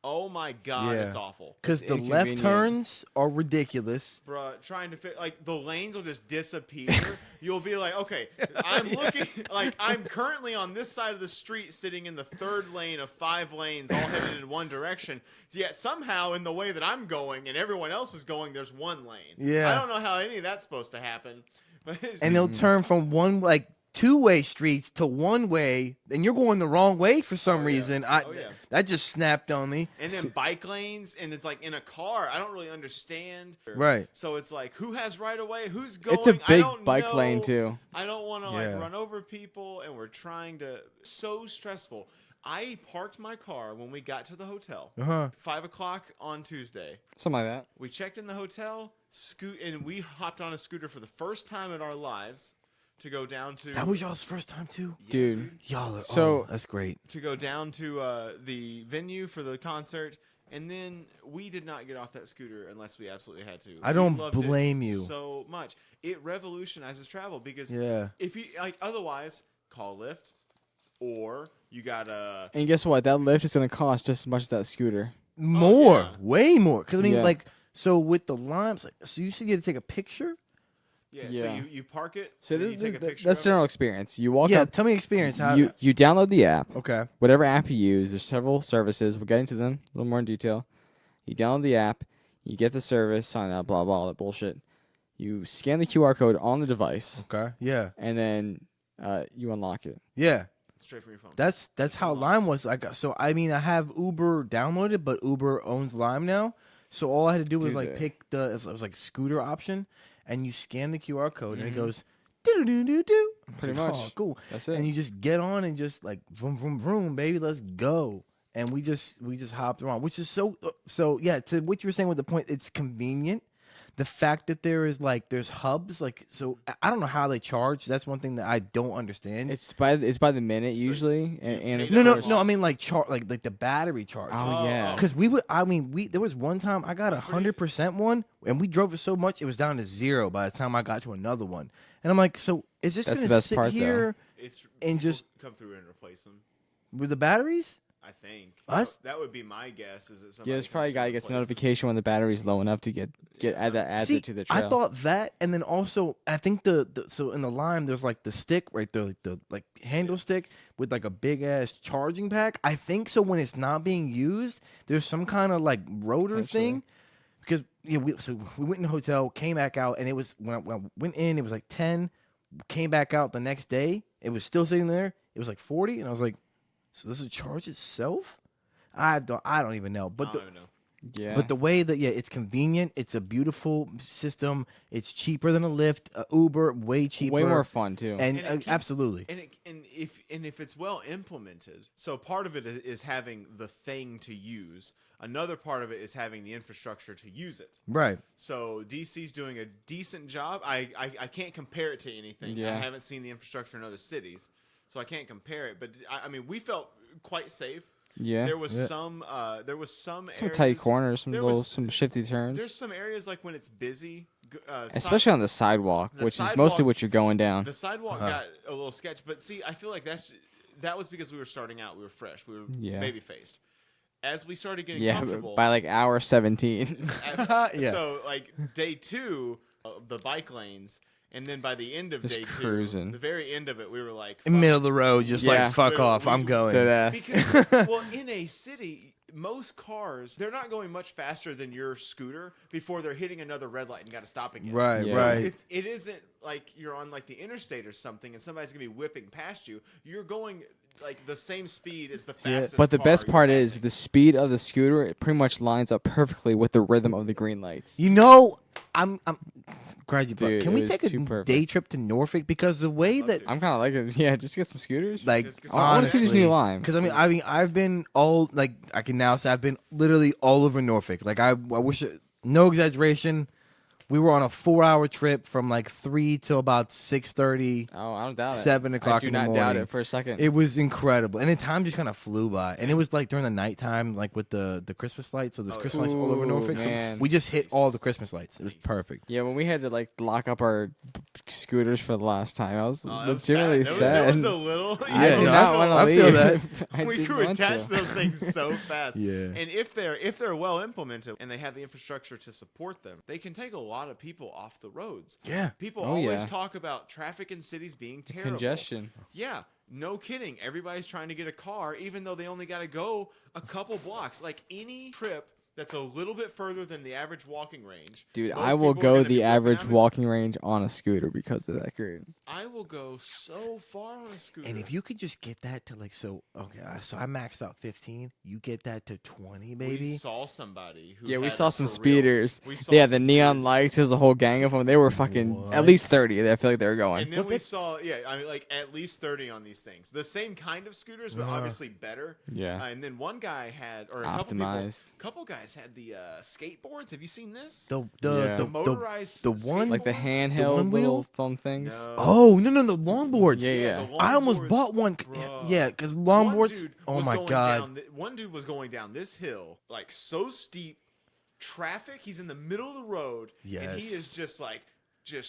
Oh my God, Yeah. it's awful. because It's the left inconvenient. turns are ridiculous. Bruh, trying to fit like the lanes will just disappear. You'll be like, okay, I'm looking like I'm currently on this side of the street, sitting in the third lane of 5 lanes, all headed in one direction. Yet somehow, in the way that I'm going and everyone else is going, there's one lane. Yeah. I don't know how any of that's supposed to happen. But And they'll turn from one like 2-way streets to 1-way, and you're going the wrong way for some yeah. reason. Oh, yeah. That just snapped on me. And then bike lanes, and it's like in a car. I don't really understand. Right. So it's like, who has right of way? Who's going? It's a I big don't bike know. lane too. I don't want to Yeah. like run over people, and we're trying to. So stressful. I parked my car when we got to the hotel. 5 o'clock on Tuesday. Something like that. We checked in the hotel, and we hopped on a scooter for the first time in our lives to go down to. That was y'all's first time too, Dude. Y'all are, So- that's great. To go down to the venue for the concert, and then we did not get off that scooter unless we absolutely had to. I don't We loved blame it you. so much. It revolutionizes travel because Yeah. if you otherwise call Lyft or you gotta. And guess what? That lift is going to cost just as much as that scooter. More, yeah. way more. Because I mean, Yeah. like, so with the limes, so you said you had to take a picture. Yeah, Yeah. so you park it. So and you take a picture that's of general it. experience. You walk Yeah, up, tell me experience. How? you download the app. Okay. Whatever app you use, there's several services. We'll get into them a little more in detail. You download the app, you get the service, sign up, blah, blah, all that bullshit. You scan the QR code on the device, Okay. Yeah. and then you unlock it. Yeah. Straight from your phone. That's how Lime was. I have Uber downloaded, but Uber owns Lime now. So all I had to do was Do like they? pick it was like scooter option, and you scan the QR code, and it Mhm. goes do do do do. Pretty much. Oh, cool. That's it. And you just get on and just like vroom vroom vroom, baby, let's go. And we just hopped around, which is so yeah. To what you were saying with the point, it's convenient. The fact that there's hubs, like, so I don't know how they charge. That's one thing that I don't understand. It's by the minute usually, and of pay no, course- I mean like like the battery charge. Oh yeah, Because there was one time I got 100% one, and we drove it so much it was down to 0 by the time I got to another one. And I'm like, so is this That's going the to best sit part, though. here It's and people just- come through and replace them. with the batteries? I think Us? that would be my guess. Is that somebody yeah. There's comes probably a through guy and that gets a replaces them. notification when the battery's low enough to adds See, it to the trail. I thought that, and then also I think so in the Lime there's like the stick right there, like the handle stick with like a big ass charging pack. I think so when it's not being used, there's some kind of like rotor Potentially. thing. Because we went in the hotel, came back out, and it was when I went in, it was like 10. Came back out the next day, it was still sitting there. It was like 40, and I was like, so this will charge itself? I don't even know. I don't even know. yeah, But the way that it's convenient, it's a beautiful system. It's cheaper than a Lyft, Uber, way cheaper, way more fun too. and And it keeps- absolutely. And if it's well implemented, so part of it is having the thing to use. Another part of it is having the infrastructure to use it. Right. So DC's doing a decent job. I can't compare it to anything. Yeah. I haven't seen the infrastructure in other cities, so I can't compare it. But I mean, we felt quite safe. yeah, There was some some areas, tight corners, there some shifty turns, There's some areas like when it's busy, especially on the sidewalk, The which is sidewalk- mostly what you're going down. the sidewalk got a little sketch. But see, I feel like that was because we were starting out. We were fresh. We were Yeah. baby faced. As we started getting Yeah, comfortable, by like hour 17. Yeah. So like day 2, the bike lanes, and then by the end of Just day 2, cruising. the very end of it, we were like, In the middle of the road, just Yeah. like fuck off, I'm going. Deadass. Because, well, in a city, most cars, they're not going much faster than your scooter before they're hitting another red light and got to stop again. Right, Yeah. right. It isn't like you're on like the interstate or something and somebody's going to be whipping past you. You're going like the same speed as the fastest But the car best you're part is passing. the speed of the scooter. It pretty much lines up perfectly with the rhythm of the green lights. You know, I'm glad you brought. Dude, Can it we was take a too perfect. day trip to Norfolk? Because the way that I'm kind of like it. Yeah, just get some scooters. like Just 'cause I I want to see these honestly, new limes. because I mean I've been all like I can now say I've been literally all over Norfolk. Like I wish no exaggeration. We were on a 4-hour trip from like 3 till about 6:30. Oh, I don't doubt it. 7 o'clock I do in the not doubt morning. it for a second. It was incredible, and the time just kind of flew by. And it was like during the nighttime, like with the Christmas lights. So there's Christmas lights all over Ooh, Norfolk. So man. we just hit all the Christmas lights. It was Nice. perfect. Yeah, when we had to like lock up our scooters for the last time, I was Oh, that was legitimately sad. sad. That was a little. I did know, not want to I leave. feel that. I we didn't grew want attached to. to those things so fast. Yeah. And if they're well implemented and they have the infrastructure to support them, they can take a lot of people off the roads. Yeah. People Oh, always yeah. talk about traffic in cities being terrible. Congestion. Yeah, no kidding. Everybody's trying to get a car, even though they only got to go a couple blocks. Like any trip that's a little bit further than the average walking range. Dude, Most I will people are go gonna be the looking average at me. walking range on a scooter because of that grade. I will go so far on a scooter. And if you could just get that to like, so I maxed out 15. You get that to 20, baby. We saw somebody who Yeah, we had saw it some for real. speeders. We saw Yeah, the some neon dudes. lights. There's a whole gang of them. They were fucking at What? least 30. I feel like they were going. And then we saw, like at least 30 on these things. The same kind of scooters, but obviously better. Yeah. And then one guy had, or a couple people, Optimized. couple guys had the skateboards. Have you seen this? The motorized, the one- Like the skateboards? handheld one wheel? little thumb things. No. Oh no, longboards. Yeah. the I almost longboards, bought one. bruh. Yeah, because One longboards. dude Oh was my going god. down one dude was going down this hill, like so steep, traffic. He's in the middle of the road, and he Yes. is just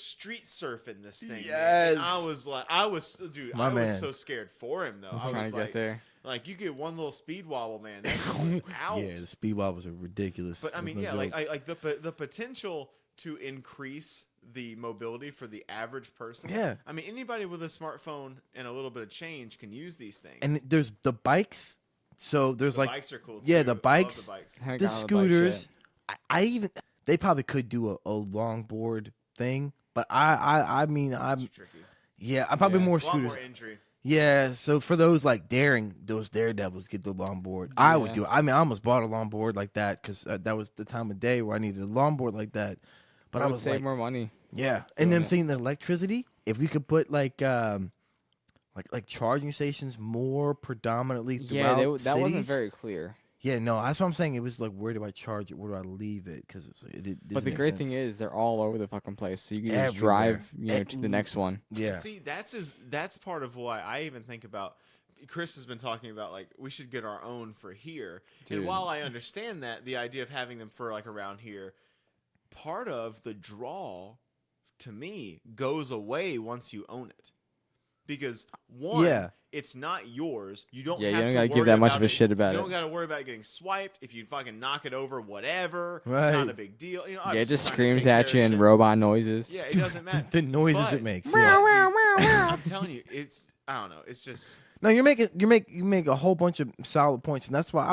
street surfing this thing. Man. Yes. And I was My man. was so scared for him though. I Trying was to like, get there. Like you get one little speed wobble, man. That thing was out. Yeah, the speed wobbles are ridiculous. But I mean, No yeah, joke. like the potential to increase the mobility for the average person. Yeah. I mean, anybody with a smartphone and a little bit of change can use these things. And there's the bikes. So there's the like bikes are cool. yeah, too. the I love bikes. the bikes. Haven't the gotten on bike scooters. yet. I even they probably could do a longboard thing, but I mean I'm It's tricky. yeah I'm probably Yeah. more A lot scooters. more injury. Yeah, so for those like those daredevils get the longboard. I would Yeah. do it. I mean, I almost bought a longboard like that because that was the time of day where I needed a longboard like that. But I would was save like, more money. yeah. And then it. seeing the electricity, if we could put like charging stations more predominantly Yeah, throughout that wasn't cities. very clear. Yeah, no, that's what I'm saying. It was like, where do I charge it? Where do I leave it? Because it But the great thing is they're all over the fucking place, so you can just Everywhere. drive, to the next one. yeah, See, that's part of why I even think about. Chris has been talking about like we should get our own for here. Dude. And while I understand that, the idea of having them for like around here, part of the draw to me goes away once you own it. Because one, Yeah. it's not yours. You don't Yeah, you have don't to gotta worry give that much about of a shit about You it. don't got to worry about it getting swiped. If you fucking knock it over, whatever. Right. Not a big deal. You know, Yeah, it just obviously trying to screams take at care you of in shit. robot noises. Yeah, it doesn't matter. the noises But- it makes. But, Yeah. dude, I'm telling you, it's I don't know. It's just No, you make a whole bunch of solid points, and that's why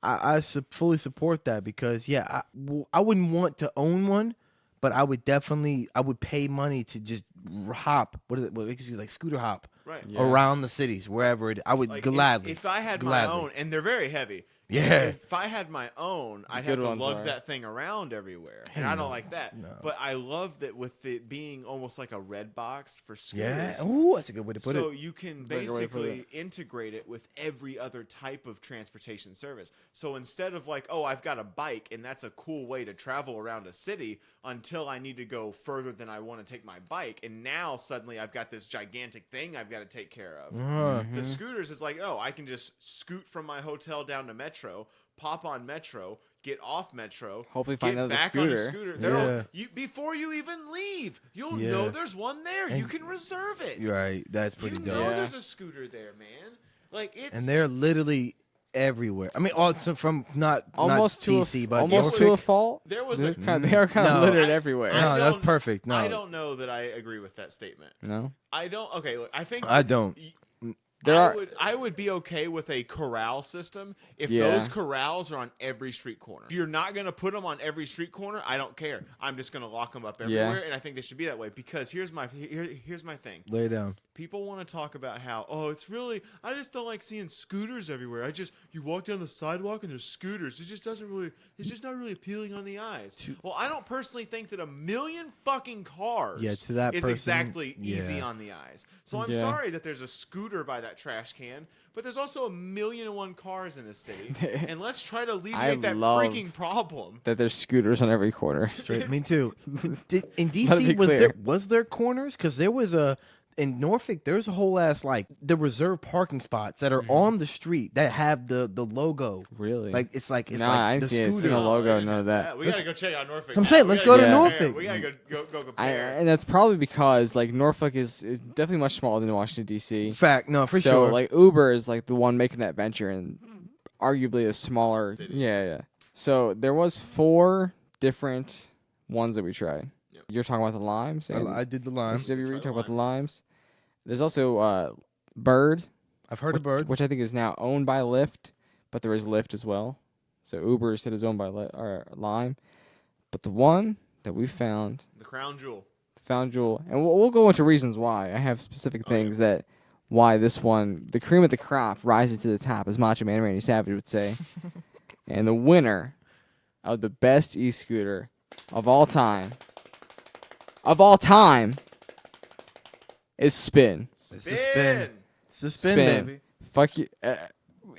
I fully support that because I wouldn't want to own one, but I would pay money to just hop. What is it? What makes you like scooter hop right. Yeah. around the cities wherever it. I would Like, gladly. If I had Gladly. my own, and they're very heavy. Yeah. If I had my own, I'd good have to ones lug are. that thing around everywhere, and I don't no, like that. no. But I love that with it being almost like a red box for scooters. Yeah. Ooh, that's a good way to put So it. you can Better way to put basically integrate it with every other type of transportation service. So instead of like, oh, I've got a bike and that's a cool way to travel around a city until I need to go further than I want to take my bike, and now suddenly I've got this gigantic thing I've got to take care of. Mm-hmm. The scooters is like, oh, I can just scoot from my hotel down to Metro, pop on Metro, get off Metro, Hopefully find get another back on a scooter. scooter. Yeah. Before you even leave, you'll Yeah. know there's one there. You And- can reserve it. You're right. That's pretty You dope. know Yeah. there's a scooter there, man. Like it's And they're literally everywhere. I mean, also from not Almost to DC, but almost to a Norfolk. fault. there was They a are kind of No. littered I- everywhere. I No, that's don't- perfect. No, I don't know that I agree with that statement. No, I don't. Okay, look, I think I don't. there are. I would be okay with a corral system if Yeah. those corrals are on every street corner. If you're not going to put them on every street corner, I don't care. I'm just going to lock them up everywhere, and I think they should be that way because here's my thing. Lay it down. People want to talk about how, it's really, I just don't like seeing scooters everywhere. You walk down the sidewalk and there's scooters. It's just not really appealing on the eyes. Well, I don't personally think that 1,000,000 fucking cars Yeah, to that is person, exactly easy yeah. on the eyes. So I'm Yeah. sorry that there's a scooter by that trash can, but there's also 1,000,001 cars in this city. And let's try to alleviate that love- freaking problem. That there's scooters on every corner. Straight, me too. In Let it DC, be was clear. there corners? Because there was in Norfolk, there's a whole ass like the reserved parking spots that are on the street that have the logo. Really? Like it's like Nah, I like didn't the see it. It's scooter. in a logo, Yeah, none of that. we gotta go check out Norfolk. I'm saying, let's go to Norfolk. We gotta go compare. And that's probably because like Norfolk is definitely much smaller than Washington D.C. Fact, no, for so sure. like Uber is like the one making that venture and arguably a smaller. City. Yeah. So there was 4 different ones that we tried. Yep. You're talking about the limes. And I did the line. A.C.W. Try You're the talking about the limes. There's also Bird, I've heard of Bird. which I think is now owned by Lyft, but there is Lyft as well. So Uber said is owned by Lime. But the one that we found, The crown jewel. and we'll go into reasons why. I have specific things that why this one, the cream of the crop, rises to the top, as Macho Man Randy Savage would say. And the winner of the best e-scooter of all time, is Spin. It's a spin. It's a spin, baby. Fuck you.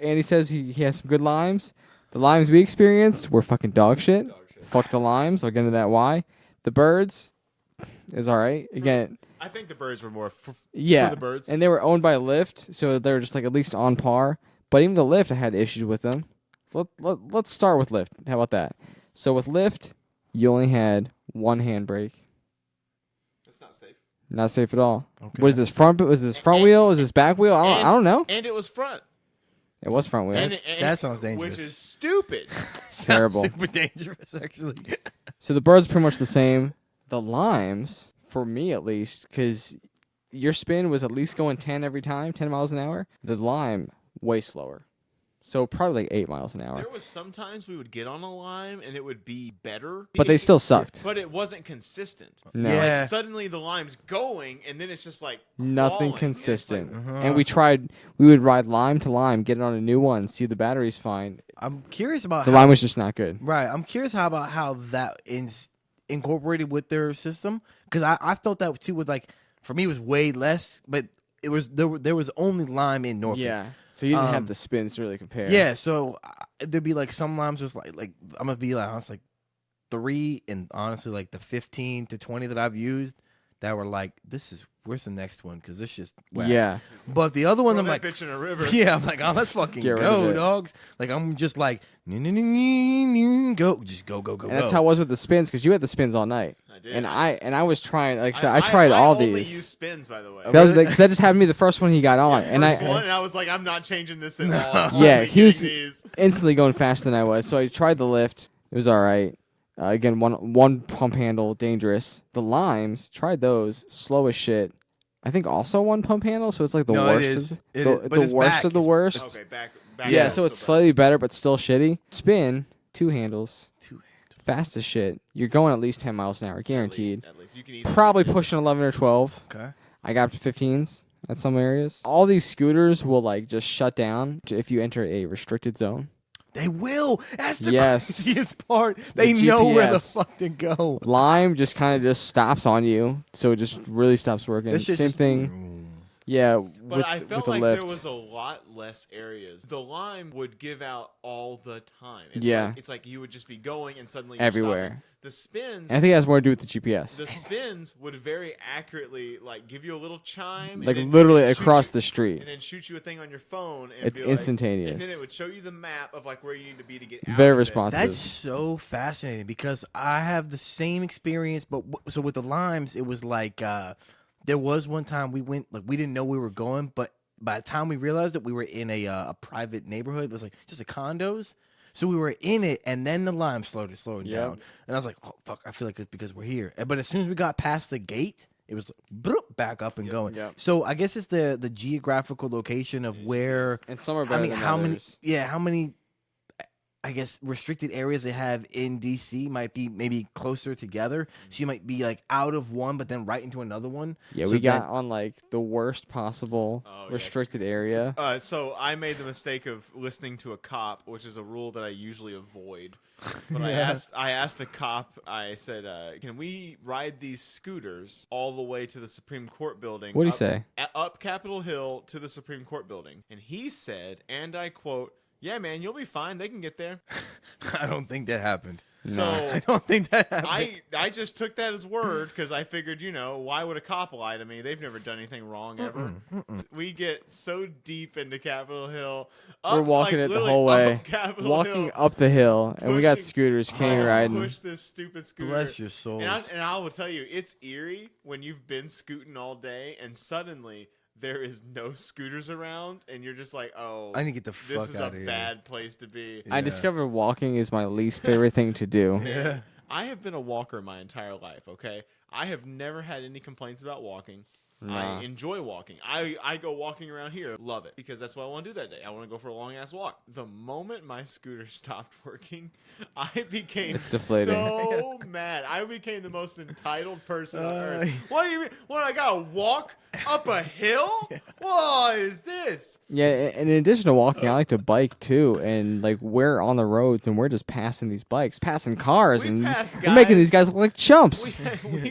Andy says he has some good limes. The limes we experienced were fucking dog shit. Fuck the limes. I'll get into that why. The birds is all right. Again, I think the birds were more for yeah, the birds. and they were owned by Lyft, so they were just like at least on par. But even the Lyft, I had issues with them. Let's start with Lyft. How about that? So with Lyft, you only had one handbrake. That's not safe. Not safe at all. Okay. What is this front? Was this front wheel? Is this back wheel? I don't know. And it was front. It was front wheel. That sounds dangerous. Which is stupid. Terrible. Super dangerous, actually. So the birds are pretty much the same. The limes, for me at least, because your spin was at least going 10 every time, 10 miles an hour. The lime, way slower. So probably like 8 miles an hour. There was sometimes we would get on a lime and it would be better. But they still sucked. But it wasn't consistent. No. Yeah. Like suddenly the lime's going and then it's just like Nothing crawling. consistent. And it's like, And we would ride lime to lime, get it on a new one, see the battery's fine. I'm curious about The lime was just not good. Right. I'm curious about how that is incorporated with their system, because I felt that too. With like, for me, it was way less, but it was there was only lime in Norfolk. Yeah. So you didn't have the spins to really compare. Yeah. So there'd be like some limes just like I'm gonna be like honest, like 3, and honestly like the 15 to 20 that I've used that were like, where's the next one? Because this just whack. Yeah. But the other one, throw I'm that like, bitch in a river. yeah, I'm like, oh, let's fucking Get rid go, of it. dogs. Like I'm just like, go, just go. And that's how it was with the spins, because you had the spins all night. I did. And I was trying, like I said, I tried all I only these. use spins, by the way. Because that just happened to be the first one he got on. First and one, I and I was like, I'm not changing this at all. Yeah, Only he was- getting these. instantly going faster than I was. So I tried the lift. It was all right. Again, one pump handle, dangerous. The limes, tried those, slow as shit. I think also one pump handle, so it's like the No, worst. it is. Of, It the is, but the it's worst back. of the It's- worst. Okay, back. Yeah, so it's better. slightly better, but still shitty. Spin, 2 handles, 2 fast as shit. You're going at least 10 miles an hour, guaranteed. At least. You can easily Probably pushing 11 or 12. Okay. I got up to 15s at some areas. All these scooters will like just shut down if you enter a restricted zone. They will. That's the Yes. craziest part. They know where the GPS. fuck to go. Lime just kind of just stops on you, so it just really stops working. This shit's Same just- thing. Yeah, But I with felt the like lift. there was a lot less areas. The lime would give out all the time. It's Yeah. like, it's like you would just be going and suddenly you're Everywhere. stopping. The spins. And I think it has more to do with the GPS. The spins would very accurately like give you a little chime, Like and then literally shoot across you- the street. and then shoot you a thing on your phone. And It's be like- instantaneous. and then it would show you the map of like where you need to be to get out. Very of it. responsive. That's so fascinating because I have the same experience, but so with the limes, it was like there was one time we went, like we didn't know we were going, but by the time we realized it, we were in a private neighborhood. It was like just a condos. So we were in it, and then the lime slowed Yep. down, and I was like, "Oh fuck!" I feel like it's because we're here. But as soon as we got past the gate, it was bloop, back up and going. yep. So I guess it's the geographical location of where. And some are I better mean, than how others. how many? I guess restricted areas they have in DC might be maybe closer together. So you might be like out of one, but then right into another one. Yeah, So we got that- on like the worst possible Oh, yeah. restricted area. So I made the mistake of listening to a cop, which is a rule that I usually avoid. But I asked a cop. I said, "Can we ride these scooters all the way to the Supreme Court building?" What'd he say? Up Capitol Hill to the Supreme Court building, and he said, and I quote, "Yeah, man, you'll be fine. They can get there." I don't think that happened. So I don't think that happened. I just took that as word because I figured, why would a cop lie to me? They've never done anything wrong ever. We get so deep into Capitol Hill. We're walking it the literally whole way, up Capitol walking Hill, up the hill, and we got pushing- scooters, cane riding. Push this stupid scooter. Bless your souls. And I will tell you, it's eerie when you've been scooting all day and suddenly there is no scooters around, and you're just like, oh, I need to get the this fuck is out a of here. bad place to be. I discovered walking is my least favorite thing to do. Yeah. I have been a walker my entire life, okay? I have never had any complaints about walking. Nah. I enjoy walking. I go walking around here, love it, because that's what I want to do that day. I want to go for a long ass walk. The moment my scooter stopped working, I became It's deflating. so mad. I became the most entitled person on earth. What do you mean? What, I gotta walk up a hill? What is this? Yeah, and in addition to walking, I like to bike too. And like we're on the roads and we're just passing these bikes, passing cars, We and passed we're making guys. these guys look like chumps.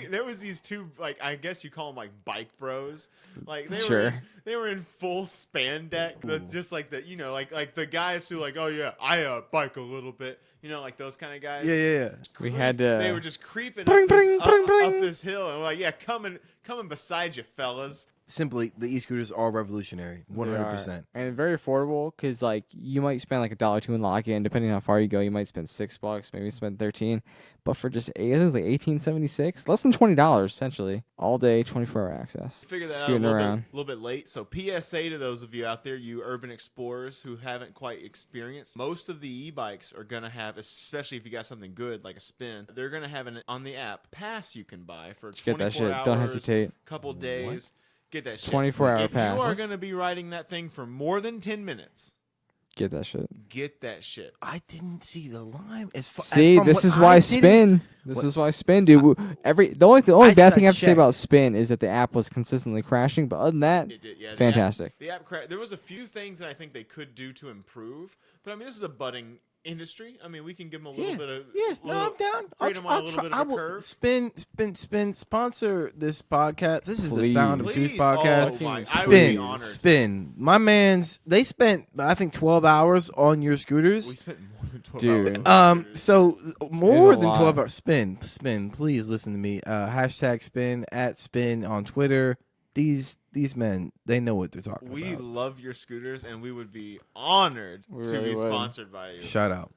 There was these two, like, I guess you call them like bike bros. Like Sure. they were in full spandex, just like the, you know, like the guys who like, oh yeah, I bike a little bit, you know, like those kind of guys. Yeah. We had to. They were just creeping Bring, up, this, bring, bring, up bring. this hill, and we're like, yeah, coming beside you, fellas. Simply, the e-scooters are revolutionary, 100%. And very affordable because like you might spend like $1 to unlock it, and depending on how far you go, you might spend $6, maybe spend 13. But for just I think it was like $18.76, less than $20 essentially, all day, 24-hour access. Figure that Scooting out a around. little bit late. So PSA to those of you out there, you urban explorers who haven't quite experienced, most of the e-bikes are going to have, especially if you got something good like a spin, they're going to have on the app pass you can buy for 24 Get that shit. hours, Don't hesitate. couple days. Get that shit. 24-hour if pass. you are going to be riding that thing for more than 10 minutes, Get that shit. get that shit. I didn't see the line. See, this is why spin. This is why spin, dude. The only bad thing I have to say about spin is that the app was consistently crashing. But other than that, It did, yeah, fantastic. The app there was a few things that I think they could do to improve, but I mean, this is a budding industry. I mean, we can give them a little bit of I'm down. Grade them on a little bit of a curve. Spin. Sponsor this podcast. This is the Please. Sound Obtuse Please. podcast. Oh, my, I would be Spin, honored. spin. My man's. They spent I think 12 hours on your We scooters. spent more than 12 Dude. hours. on scooters. So more It's a than lot. 12 hours. Spin. Please listen to me. Hashtag spin @spin on Twitter. These men, they know what they're talking We about. love your scooters, and we would be honored We to really be would. sponsored by you. Shout out.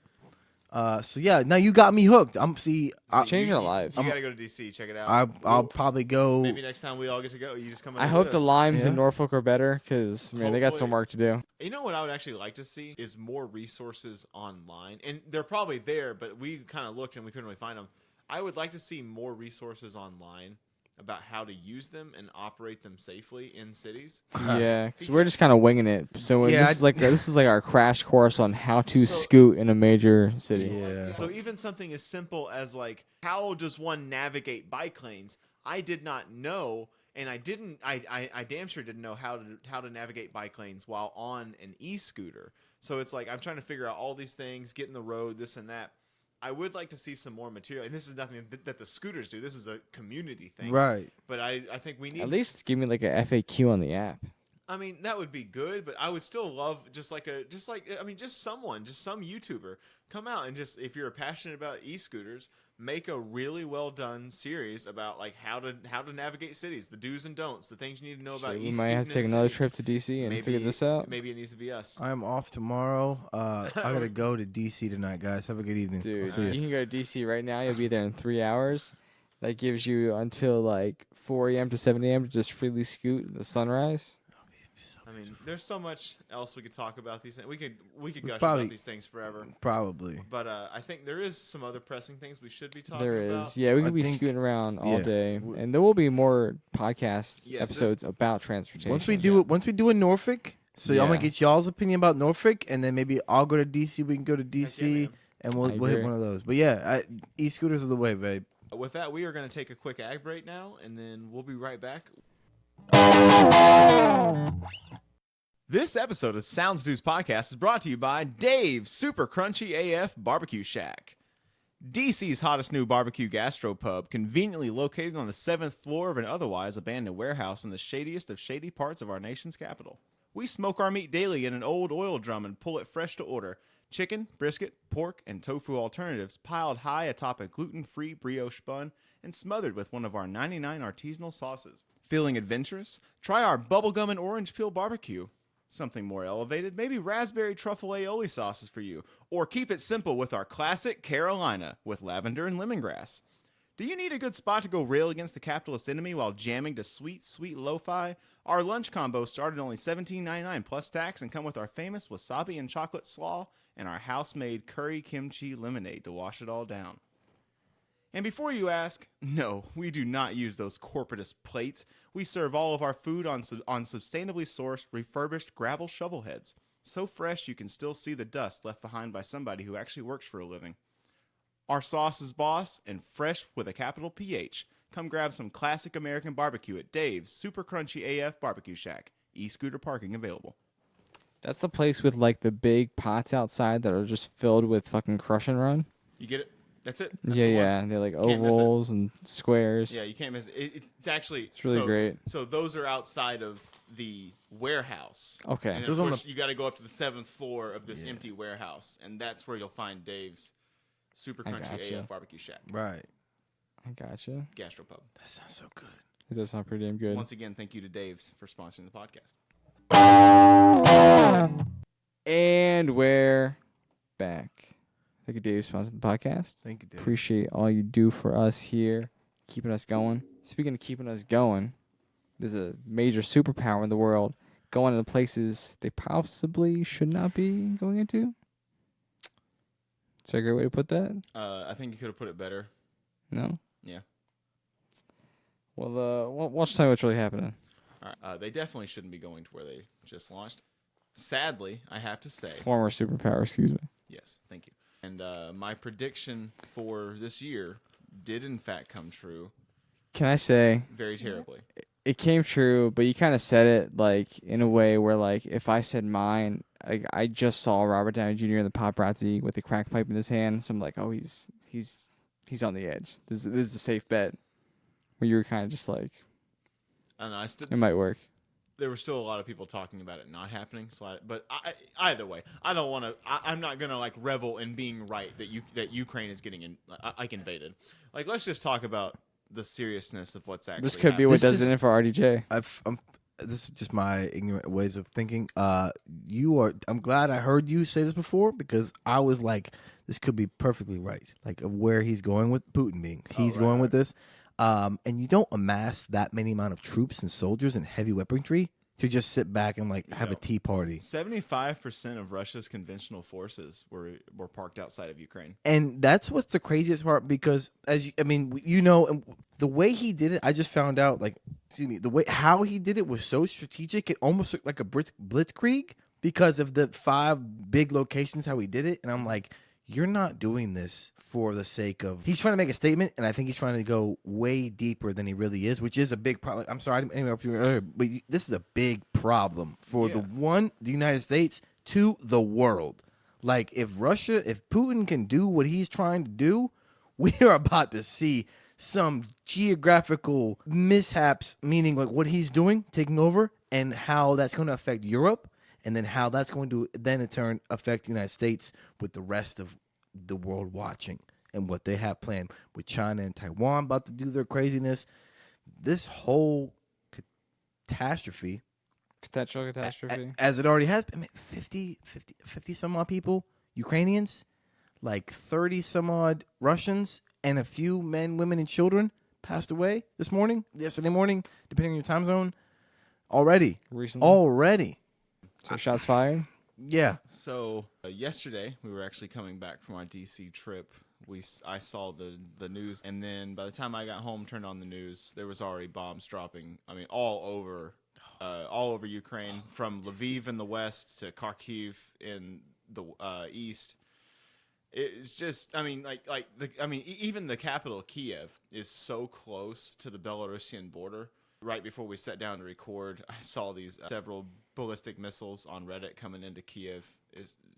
So yeah, now you got me hooked. Changing our lives. You gotta go to DC. Check it out. I'll probably go. Maybe next time we all get to go, you just come. I with hope the us. limes in Yeah. Norfolk are better because man, they got some Hopefully. work to do. You know what I would actually like to see is more resources online, and they're probably there, but we kind of looked and we couldn't really find them. I would like to see more resources online about how to use them and operate them safely in cities. Yeah, because we're just kind of winging it. So Yeah, this is like our crash course on how to scoot in a major city. Yeah. So even something as simple as like, how does one navigate bike lanes? I did not know, and I damn sure didn't know how to navigate bike lanes while on an e-scooter. So it's like I'm trying to figure out all these things, get in the road, this and that. I would like to see some more material, and this is nothing that the scooters do. This is a community thing, Right. But I think we need. At least give me like a FAQ on the app. I mean, that would be good, but I would still love just some YouTuber come out and just, if you're passionate about e-scooters, make a really well done series about like how to navigate cities, the do's and don'ts, the things you need to know about Shit, we e-scooting. might have to in take a another city. trip to DC and figure this out. Maybe it needs to be us. I'm off tomorrow. I gotta go to DC tonight, guys. Have a good evening. I'll Dude, see ya. you can go to DC right now. You'll be there in 3 hours. That gives you until like 4 a.m. to 7 a.m. to just freely scoot in the sunrise. I mean, there's so much else we could talk about these things. We could gush Probably- about these things forever. Probably. But I think there is some other pressing things we should be talking There about. is. Yeah, we I could be think- scooting around all yeah. day. And there will be more podcast Yes, episodes about transportation. Once we do a Norfolk, so I'm gonna Yeah. get y'all's opinion about Norfolk, and then maybe I'll go to DC. We can go to DC, man. and I we'll hit agree. one of those. But yeah, e-scooters are the way, babe. With that, we are going to take a quick ad break now, and then we'll be right back. This episode of Sounds Obtuse Podcast is brought to you by Dave's Super Crunchy AF Barbecue Shack. DC's hottest new barbecue gastropub, conveniently located on the 7th floor of an otherwise abandoned warehouse in the shadiest of shady parts of our nation's capital. We smoke our meat daily in an old oil drum and pull it fresh to order. Chicken, brisket, pork, and tofu alternatives piled high atop a gluten-free brioche bun and smothered with one of our 99 artisanal sauces. Feeling adventurous? Try our bubblegum and orange peel barbecue. Something more elevated, maybe raspberry truffle aioli sauces for you. Or keep it simple with our classic Carolina with lavender and lemongrass. Do you need a good spot to go rail against the capitalist enemy while jamming to sweet, sweet lo-fi? Our lunch combos start at only $17.99 plus tax and come with our famous wasabi and chocolate slaw and our house-made curry kimchi lemonade to wash it all down. And before you ask, no, we do not use those corporatist plates. We serve all of our food on sustainably sourced, refurbished gravel shovel heads. So fresh you can still see the dust left behind by somebody who actually works for a living. Our sauce is boss and fresh with a capital PH. Come grab some classic American barbecue at Dave's Super Crunchy AF Barbecue Shack. E-scooter parking available. That's the place with like the big pots outside that are just filled with fucking crush and run. You get it? That's it. That's Yeah. They're like ovals and squares. Yeah, you can't miss it. It's actually... It's really great. So those are outside of the warehouse. Okay. And Those of course, you got to go up to the 7th floor of this empty warehouse, and that's where you'll find Dave's Super Crunchy AF Barbecue Shack. Right. I gotcha. Gastropub. That sounds so good. It does sound pretty damn good. Once again, thank you to Dave's for sponsoring the podcast. And we're back. Thank you, Dave, for sponsoring the podcast. Thank you, Dave. Appreciate all you do for us here, keeping us going. Speaking of keeping us going, there's a major superpower in the world going into places they possibly should not be going into. Is that a great way to put that? I think you could have put it better. No? Yeah. Well, why don't you tell me what's really happening? All right. They definitely shouldn't be going to where they just launched. Sadly, I have to say. Former superpower, excuse me. Yes, thank you. And my prediction for this year did in fact come true. Can I say Very terribly. it came true, but you kind of said it like in a way where like if I said mine, like I just saw Robert Downey Jr. in the paparazzi with a crack pipe in his hand, so I'm like, oh, he's on the edge. This is a safe bet. Where you were kind of just like, I don't know. it might work. There were still a lot of people talking about it not happening. So, but either way, I don't want to. I'm not gonna like revel in being right that Ukraine is getting invaded. Like, let's just talk about the seriousness of what's actually. This could be happening. what does it in for RDJ. This is just my ignorant ways of thinking. I'm glad I heard you say this before because I was like, this could be perfectly right. Like of where he's going with Putin being. He's going with this. And you don't amass that many amount of troops and soldiers and heavy weaponry to just sit back and like have a tea party. 75% of Russia's conventional forces were parked outside of Ukraine. And that's what's the craziest part because the way he did it, I just found out the way how he did it was so strategic. It almost looked like a blitzkrieg because of the 5 big locations how he did it. And I'm like, you're not doing this for the sake of... He's trying to make a statement, and I think he's trying to go way deeper than he really is, which is a big problem. I'm sorry, I didn't interrupt you earlier, but this is a big problem for the United States, 2, the world. Like, if Putin can do what he's trying to do, we are about to see some geographical mishaps, meaning like what he's doing, taking over, and how that's going to affect Europe. And then how that's going to then in turn affect the United States with the rest of the world watching and what they have planned with China and Taiwan about to do their craziness. This whole catastrophe, Potential catastrophe. as it already has been, 50 some odd people, Ukrainians, like 30 some odd Russians, and a few men, women, and children passed away yesterday morning, depending on your time zone, already. So shots fired? Yeah. So yesterday, we were actually coming back from our D.C. trip. I saw the news, and then by the time I got home, turned on the news, there was already bombs dropping. I mean, all over Ukraine, from Lviv in the west to Kharkiv in the east. It's just, I mean, even the capital, Kiev, is so close to the Belarusian border. Right before we sat down to record, I saw these several ballistic missiles on Reddit coming into Kiev.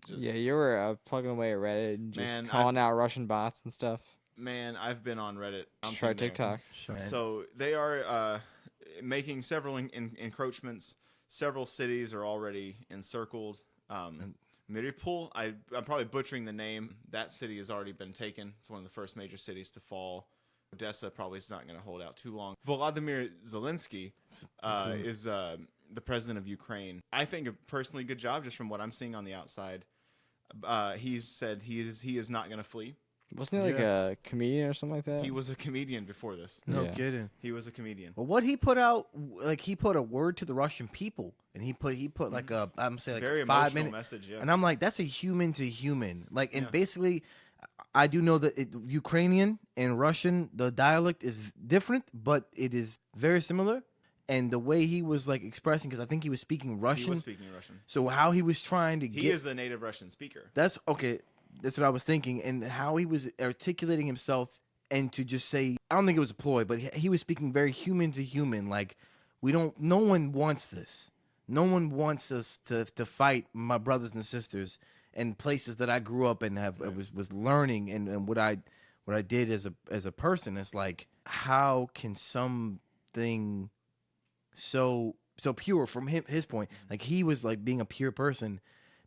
Yeah, you were plugging away at Reddit and just calling out Russian bots and stuff. Man, I've been on Reddit. Try TikTok. So they are making several encroachments. Several cities are already encircled. Mariupol, I'm probably butchering the name. That city has already been taken. It's one of the first major cities to fall. Odessa probably is not going to hold out too long. Volodymyr Zelensky is the president of Ukraine. I think a personally good job just from what I'm seeing on the outside. He's said he is not going to flee. Wasn't he like a comedian or something like that? He was a comedian before this. No kidding. He was a comedian. Well, what he put out, like he put a word to the Russian people, and he put like a, I'm saying like very a 5 emotional minute message. Yeah. And I'm like, that's a human to human, like, and basically, I do know that Ukrainian and Russian, the dialect is different, but it is very similar. And the way he was like expressing, because I think he was speaking Russian. He was speaking Russian. So how he was trying to He is a native Russian speaker. That's okay. That's what I was thinking, and how he was articulating himself, and to just say, I don't think it was a ploy, but he was speaking very human to human. Like, no one wants this. No one wants us to fight my brothers and sisters in places that I grew up and was learning, and what I did as a person. It's like, how can something so pure from his point, like he was like being a pure person,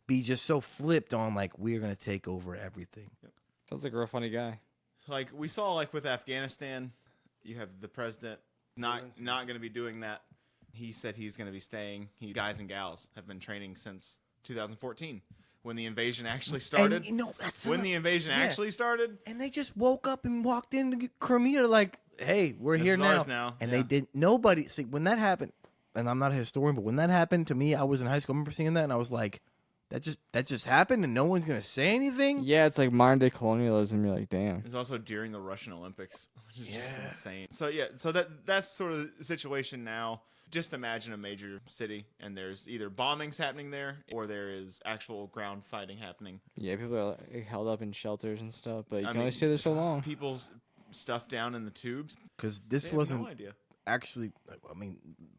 be just so flipped on like, we're gonna take over everything. Yep. Sounds like a real funny guy. Like we saw, like with Afghanistan, you have the president not going to be doing that. He said he's going to be staying. Guys and gals have been training since 2014 when the invasion actually started. And, that's when the invasion actually started, and they just woke up and walked into Crimea like, hey, we're here now. And they didn't. Nobody see when that happened. And I'm not a historian, but when that happened to me, I was in high school. I remember seeing that, and I was like, that just happened, and no one's gonna say anything. Yeah, it's like modern day colonialism. You're like, damn. it was also during the Russian Olympics, which is just insane. So that's sort of the situation now. Just imagine a major city, and there's either bombings happening there, or there is actual ground fighting happening. Yeah, people are like, held up in shelters and stuff, but you can only stay there so long. People's stuff down in the tubes. Because this They wasn't have no idea. actually. I mean,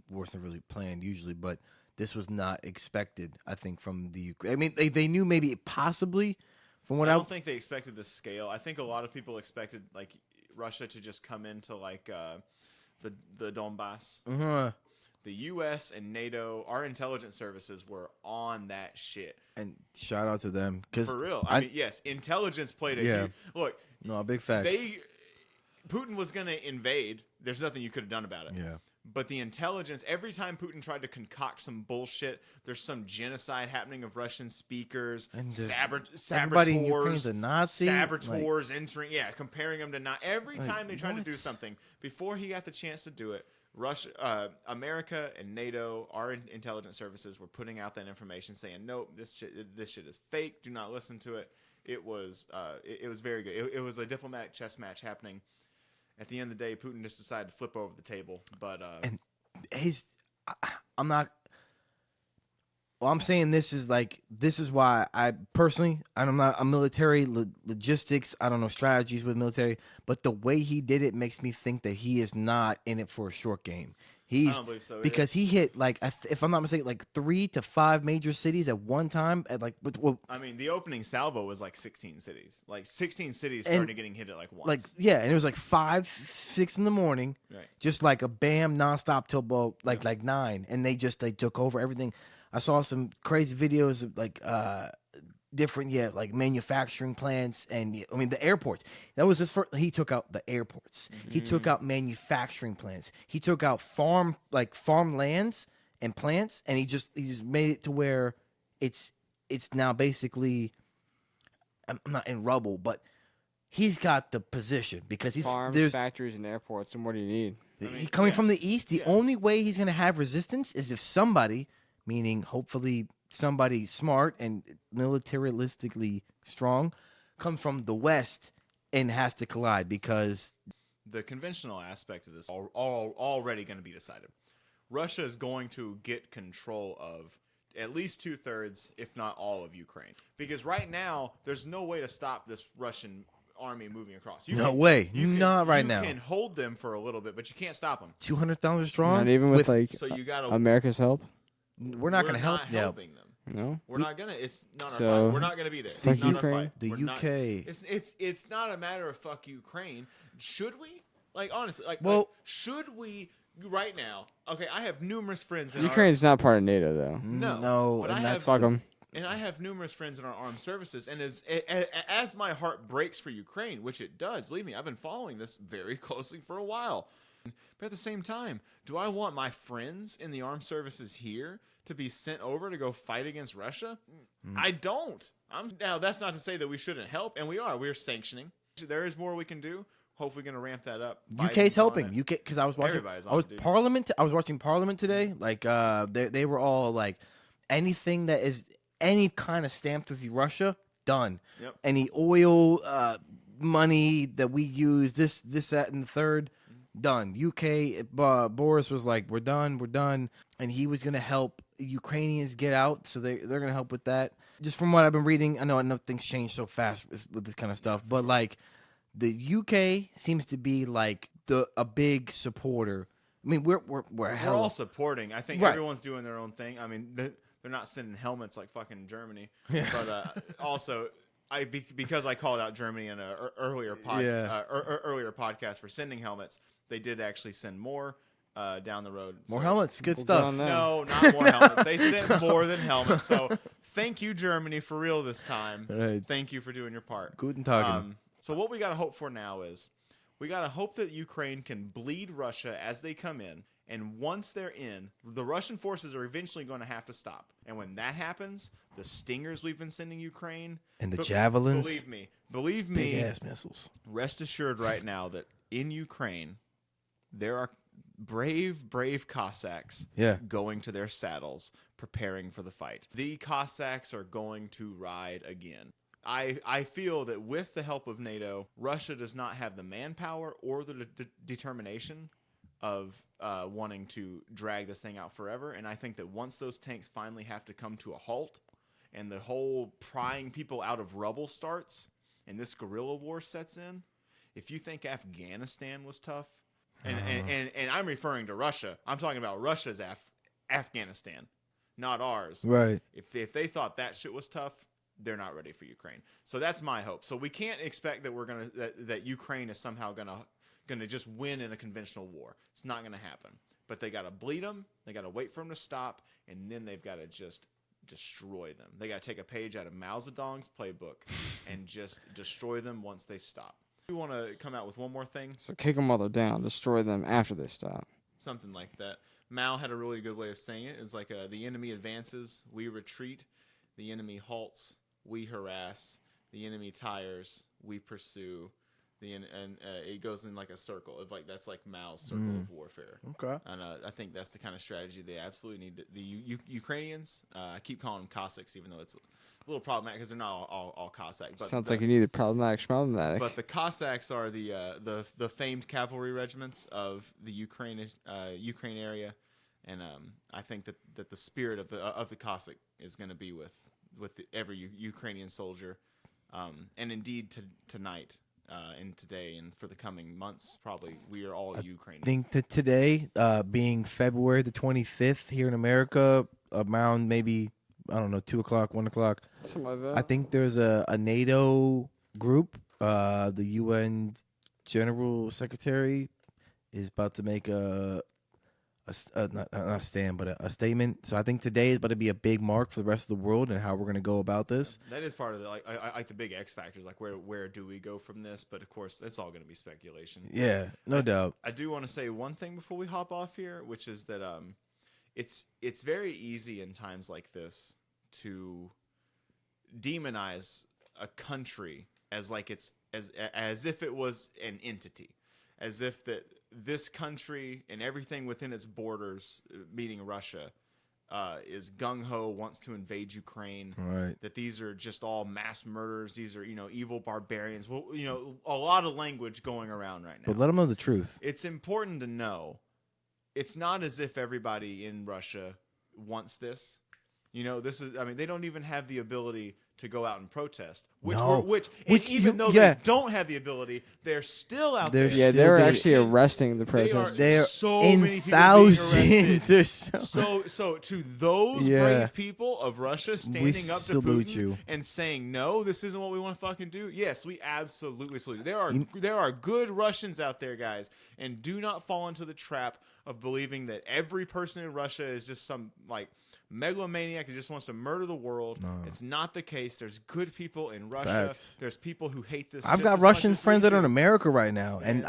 wasn't really planned usually, but this was not expected. I think from the Ukraine. I mean, they knew maybe possibly from what I don't think they expected the scale. I think a lot of people expected like Russia to just come into like the Donbass. Uh-huh. The U.S. and NATO, our intelligence services were on that shit. And shout out to them, because For real. I mean, yes, intelligence played a huge... Look, no, big facts. Putin was going to invade. There's nothing you could have done about it. Yeah. But the intelligence, every time Putin tried to concoct some bullshit, there's some genocide happening of Russian speakers, And saboteurs, everybody in Ukraine's a Nazi. saboteurs entering, comparing them to not. Every Like, time they tried to do what? something, before he got the chance to do it, America and NATO, our intelligence services were putting out that information saying, nope, this shit is fake. Do not listen to it. It was very good. It was a diplomatic chess match happening. At the end of the day, Putin just decided to flip over the table. But And I'm not. Well, I'm saying this is why I'm not a military logistics. I don't know strategies with military, but the way he did it makes me think that he is not in it for a short game. I don't believe so. Because he hit like if I'm not mistaken, like 3 to 5 major cities at one time. I mean, the opening salvo was like 16 cities. Like 16 cities started getting hit at like once. And it was like 5, 6 in the morning, Right. just like a bam nonstop till about like 9, and they took over everything. I saw some crazy videos of like different like manufacturing plants, and I mean the airports. That was his first. He took out the airports. Mm-hmm. He took out manufacturing plants. He took out farmlands and plants, and he just made it to where it's now basically, I'm not in rubble, but he's got the position because there's factories and airports. And what do you need? He coming from the east. The only way he's going to have resistance is if somebody, meaning hopefully somebody smart and militaristically strong, comes from the west and has to collide, because the conventional aspect of this are already going to be decided. Russia is going to get control of at least 2/3, if not all, of Ukraine. Because right now, there's no way to stop this Russian army moving across. Not right now. You can hold them for a little bit, but you can't stop them. 200,000 strong. Not even with So you gotta. America's help. We're not going to help. Helping them. No, we're not gonna. It's not our So, fight. We're not gonna be there. fuck It's not Ukraine? our fight. The We're UK. It's not a matter of fuck Ukraine. Should we? Like honestly, like should we right now? Okay, I have numerous friends in Ukraine's not part of NATO though. No, but and that's Fuck them. And I have numerous friends in our armed services, and as my heart breaks for Ukraine, which it does, believe me, I've been following this very closely for a while. But at the same time, do I want my friends in the armed services here to be sent over to go fight against Russia? I don't. Now, that's not to say that we shouldn't help, and we are. We're sanctioning. There is more we can do. Hopefully, going to ramp that up. UK's helping. UK, because I was watching. Everybody's on it, Parliament. I was watching Parliament today. Like, they were all like, anything that is any kind of stamped with Russia, done. Yep. Any oil money that we use, this, that, and the third, done. UK, Boris was like, we're done. And he was going to help Ukrainians get out, so they're going to help with that. Just from what I've been reading, I know things change so fast with this kind of stuff, but like the UK seems to be like a big supporter. I mean, we're all supporting. I think Right. everyone's doing their own thing. I mean, they're not sending helmets like fucking Germany. But also, because I called out Germany in an earlier podcast for sending helmets, they did actually send more down the road. More So- helmets, good Well stuff. done. No, not more helmets. They sent more than helmets. So thank you, Germany, for real this time. Right. Thank you for doing your part. Guten Tag. So what we got to hope for now is we got to hope that Ukraine can bleed Russia as they come in. And once they're in, the Russian forces are eventually going to have to stop. And when that happens, the Stingers we've been sending Ukraine. And the javelins. Believe me, Big ass missiles. rest assured right now that in Ukraine, there are brave Cossacks going to their saddles, preparing for the fight. The Cossacks are going to ride again. I feel that with the help of NATO, Russia does not have the manpower or the determination of wanting to drag this thing out forever. And I think that once those tanks finally have to come to a halt and the whole prying people out of rubble starts and this guerrilla war sets in, if you think Afghanistan was tough, and I'm referring to Russia, I'm talking about Russia's Afghanistan, not ours. Right. If they thought that shit was tough, they're not ready for Ukraine. So that's my hope. So we can't expect that that Ukraine is somehow gonna just win in a conventional war. It's not gonna happen. But they gotta bleed them. They gotta wait for them to stop, and then they've got to just destroy them. They gotta take a page out of Mao Zedong's playbook and just destroy them once they stop. We want to come out with one more thing, So kick them while they're down, destroy them after they stop. something like that. Mao had a really good way of saying it. It's like the enemy advances, we retreat. The enemy halts, we harass. The enemy tires, we pursue. It goes in like a circle. That's like Mao's circle of warfare. Okay. And I think that's the kind of strategy they absolutely need. The Ukrainians, I keep calling them Cossacks, even though it's a little problematic because they're not all Cossack. But Sounds like you need a problematic. But the Cossacks are the famed cavalry regiments of the Ukraine area, and I think that the spirit of the Cossack is going to be with every Ukrainian soldier, and indeed tonight. And today and for the coming months, probably we are all Ukrainian. I think that today, being February the 25th here in America, around maybe, I don't know, 2 o'clock, 1 o'clock. Something like that. I think there's a NATO group. The UN General Secretary is about to make not a stand, but a statement. So I think today is about to be a big mark for the rest of the world and how we're going to go about this. That is part of the I like the big X factors, like where do we go from this? But of course, it's all going to be speculation. Yeah, no doubt. I do want to say one thing before we hop off here, which is that it's very easy in times like this to demonize a country as like as if it was an entity, as if that this country and everything within its borders, meaning Russia, is gung-ho, wants to invade Ukraine. Right. That these are just all mass murders. These are, evil barbarians. Well, a lot of language going around right now. But let them know the truth. It's important to know it's not as if everybody in Russia wants this. This is, they don't even have the ability to go out and protest. Even though they don't have the ability, they're still out there. Yeah, they're actually arresting the protesters. They're so in many people thousands being or arrested. So to those brave people of Russia standing up to Putin and saying, no, this isn't what we want to fucking do. Yes, we absolutely salute. There are good Russians out there, guys, and do not fall into the trap of believing that every person in Russia is just some megalomaniac that just wants to murder the world. No. It's not the case. There's good people in Russia. Facts. There's people who hate this. I've got Russian friends that are in America right now, and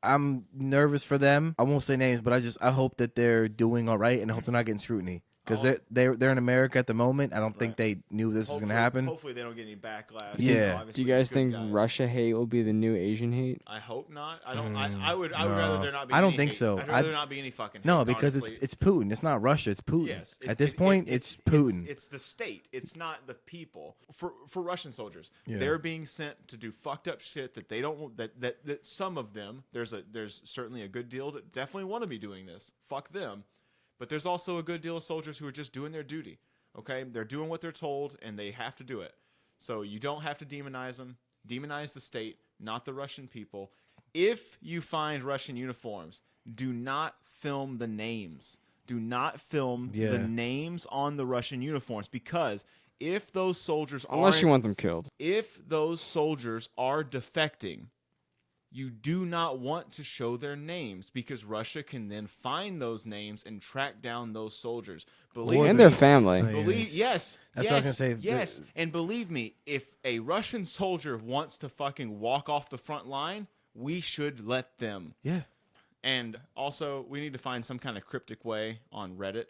I'm nervous for them. I won't say names, but I hope that they're doing all right, and I hope they're not getting scrutiny. because they're in America at the moment. I don't think they knew this was gonna happen. Hopefully they don't get any backlash. Yeah. Do you guys think Russia hate will be the new Asian hate? I hope not. I don't. I would rather there not be. I don't any think hate. so. I'd rather there not be any fucking. No, hate, because honestly. it's Putin. It's not Russia. It's Putin. Yes. At this point, it's Putin. It's the state. It's not the people. For Russian soldiers, Yeah. they're being sent to do fucked up shit that they don't. That some of them. There's certainly a good deal that definitely want to be doing this. Fuck them. But there's also a good deal of soldiers who are just doing their duty. Okay, they're doing what they're told, and they have to do it. So you don't have to demonize them. Demonize the state, not the Russian people. If you find Russian uniforms, do not film the names. Do not film the names on the Russian uniforms, because if those soldiers Unless you want them killed. If those soldiers are defecting, you do not want to show their names, because Russia can then find those names and track down those soldiers. And their family. Yes. That's what I was gonna say. Yes, and believe me, if a Russian soldier wants to fucking walk off the front line, we should let them. Yeah. And also, we need to find some kind of cryptic way on Reddit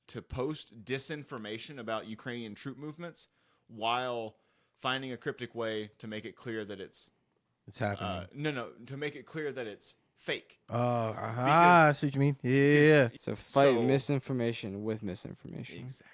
to post disinformation about Ukrainian troop movements while finding a cryptic way to make it clear that it's happening. to make it clear that it's fake. Oh, I see what you mean. Yeah. So fight misinformation with misinformation. Exactly.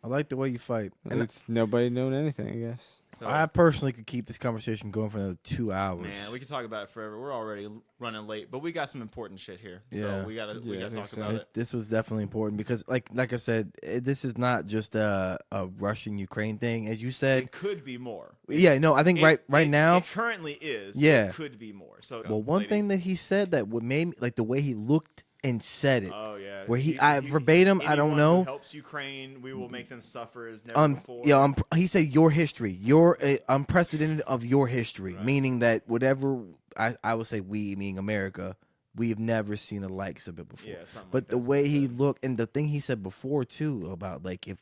I like the way you fight. And it's nobody knowing anything, I guess. So, I personally could keep this conversation going for another 2 hours. man, we could talk about it forever. We're already running late, but we got some important shit here. Yeah. So we gotta talk about it. This was definitely important because, like I said, this is not just a Russian-Ukraine thing, as you said. It could be more. Yeah, no, I think right now it currently is. Yeah. It could be more. So well, one thing that he said that would made me like the way he looked and said it. Oh yeah. Where verbatim, I don't know. Who helps Ukraine, we will make them suffer as never before. Yeah, he said your history, your unprecedented of your history, Right. meaning that whatever I would say we, meaning America, we've never seen the likes of it before. Yeah, something but like the that's way what he said. looked, and the thing he said before too about like if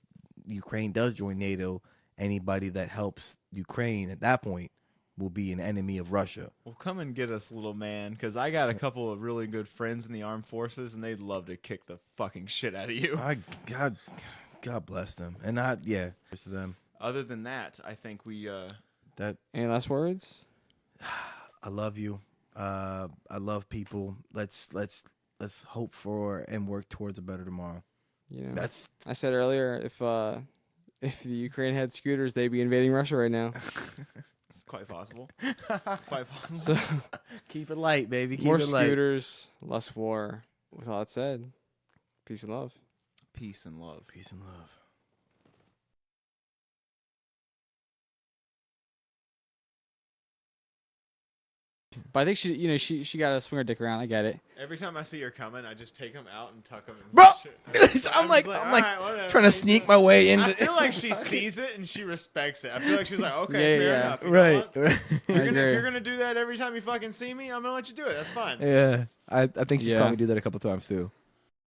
Ukraine does join NATO, anybody that helps Ukraine at that point will be an enemy of Russia. Well, come and get us, little man, because I got a couple of really good friends in the armed forces, and they'd love to kick the fucking shit out of you. God bless them, and to them. Other than that, I think we. Any last words? I love you. I love people. Let's hope for and work towards a better tomorrow. You know, I said earlier, if the Ukraine had scooters, they'd be invading Russia right now. It's quite possible. It's quite possible. So keep it light, baby. Keep more it light. scooters, less war. With all that said, peace and love. Peace and love. Peace and love. But I think she got to swing her dick around. I get it. Every time I see her coming, I just take them out and tuck them in. Bro, shit. I'm like "All right, whatever." trying to sneak my way into. I feel like she sees it and she respects it. I feel like she's like, okay, Yeah, fair yeah. enough. You know Right. what? Right. If agree. you're gonna do that every time you fucking see me, I'm gonna let you do it. That's fine. Yeah. I think she's Yeah. called me do that a couple times too.